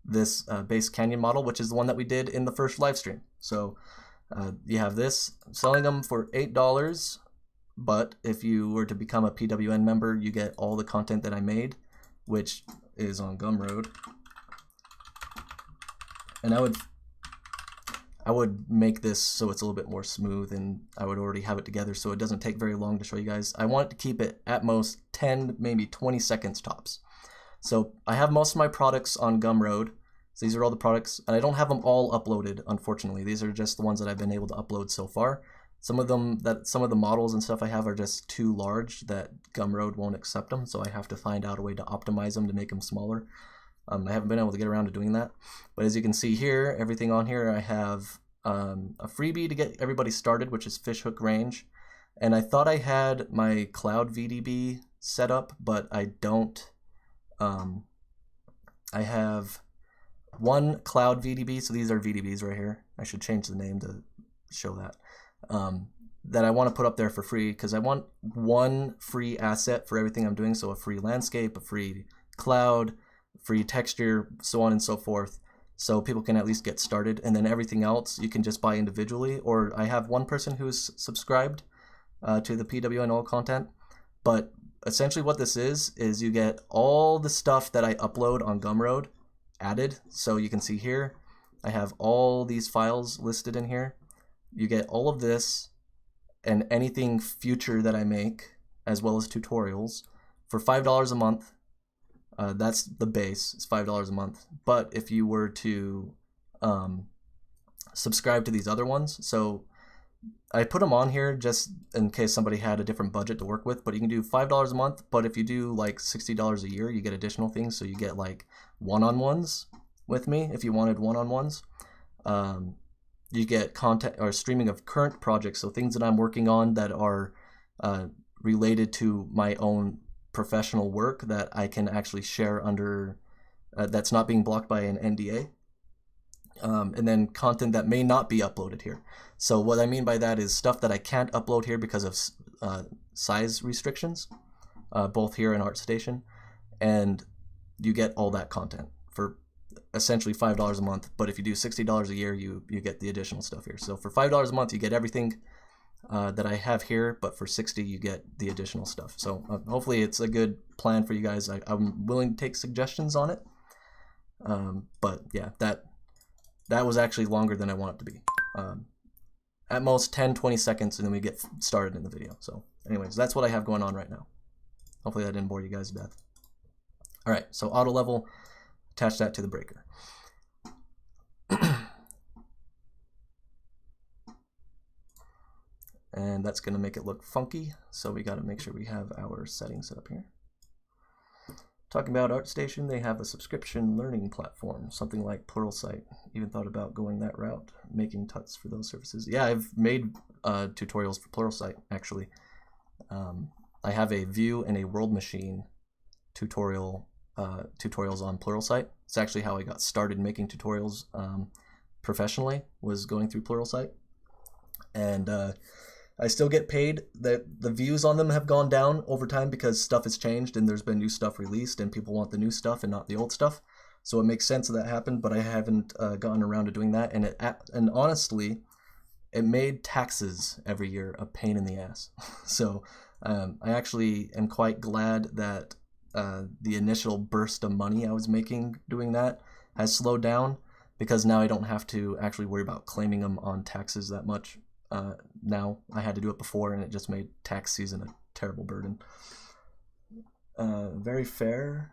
this base canyon model, which is the one that we did in the first live stream. So you have this. I'm selling them for $8, but if you were to become a PWN member, you get all the content that I made, which is on Gumroad. And I would make this so it's a little bit more smooth, and I would already have it together so it doesn't take very long to show you guys. I want to keep it at most 10, maybe 20 seconds tops. So I have most of my products on Gumroad. So these are all the products, and I don't have them all uploaded, unfortunately. These are just the ones that I've been able to upload so far. Some of the models and stuff I have are just too large that Gumroad won't accept them, so I have to find out a way to optimize them to make them smaller. I haven't been able to get around to doing that. But as you can see here, everything on here, I have a freebie to get everybody started, which is fishhook range. And I thought I had my cloud VDB set up, but I don't. I have one cloud VDB, so these are VDBs right here. I should change the name to show that. That I want to put up there for free because I want one free asset for everything I'm doing. So a free landscape, a free cloud, free texture, so on and so forth, so people can at least get started, and then everything else you can just buy individually. Or I have one person who's subscribed to the PWN all content, but essentially what this is you get all the stuff that I upload on Gumroad added. So you can see here I have all these files listed in here. You get all of this and anything future that I make, as well as tutorials, for $5 a month. That's the base, it's $5 a month. But if you were to subscribe to these other ones, so I put them on here just in case somebody had a different budget to work with, but you can do $5 a month, but if you do like $60 a year, you get additional things. So you get like one-on-ones with me if you wanted one-on-ones. You get content or streaming of current projects, so things that I'm working on that are related to my own professional work that I can actually share under, that's not being blocked by an NDA. And then content that may not be uploaded here. So what I mean by that is stuff that I can't upload here because of size restrictions, both here in ArtStation, and you get all that content for essentially $5 a month. But if you do $60 a year, you get the additional stuff here. So for $5 a month, you get everything that I have here, but for $60 you get the additional stuff. So hopefully it's a good plan for you guys. I'm willing to take suggestions on it. But yeah, that was actually longer than I want it to be. At most 10-20 seconds, and then we get started in the video. So anyways, that's what I have going on right now. Hopefully that didn't bore you guys to death. All right, so auto level, attach that to the breaker. And that's going to make it look funky, so we got to make sure we have our settings set up here. Talking about ArtStation, they have a subscription learning platform, something like Pluralsight. Even thought about going that route, making tuts for those services. Yeah, I've made tutorials for Pluralsight, actually. I have a view and a world machine tutorials on Pluralsight. It's actually how I got started making tutorials professionally, was going through Pluralsight. And I still get paid. The views on them have gone down over time because stuff has changed and there's been new stuff released and people want the new stuff and not the old stuff. So it makes sense that happened, but I haven't gotten around to doing that. And honestly, it made taxes every year a pain in the ass. So I actually am quite glad that the initial burst of money I was making doing that has slowed down, because now I don't have to actually worry about claiming them on taxes that much. Now I had to do it before, and it just made tax season a terrible burden. Very fair.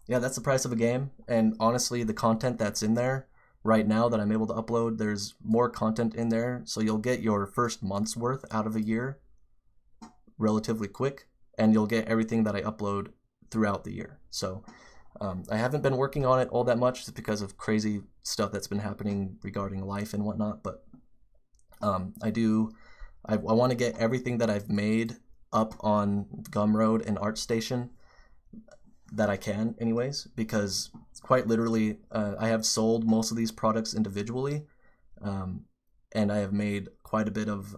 Yeah, that's the price of a game. And honestly, the content that's in there right now that I'm able to upload, there's more content in there, so you'll get your first month's worth out of a year relatively quick, and you'll get everything that I upload throughout the year. So I haven't been working on it all that much just because of crazy stuff that's been happening regarding life and whatnot, but I want to get everything that I've made up on Gumroad and ArtStation that I can anyways, because quite literally I have sold most of these products individually, and I have made quite a bit of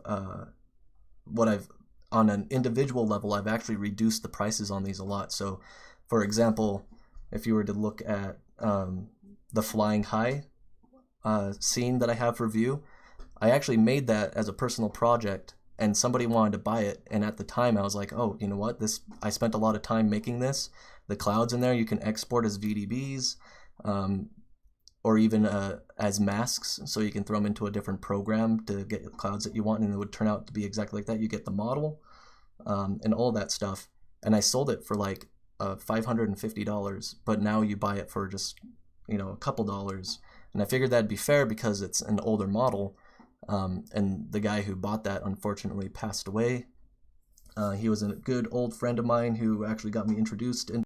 what I've on an individual level. I've actually reduced the prices on these a lot. So for example, if you were to look at the flying high scene that I have for view, I actually made that as a personal project, and somebody wanted to buy it, and at the time I was like, oh, you know what, this, I spent a lot of time making this. The clouds in there you can export as VDBs, or even as masks, so you can throw them into a different program to get the clouds that you want, and it would turn out to be exactly like that. You get the model, and all that stuff, and I sold it for like $550, but now you buy it for just, you know, a couple dollars. And I figured that'd be fair because it's an older model, and the guy who bought that unfortunately passed away. He was a good old friend of mine who actually got me introduced into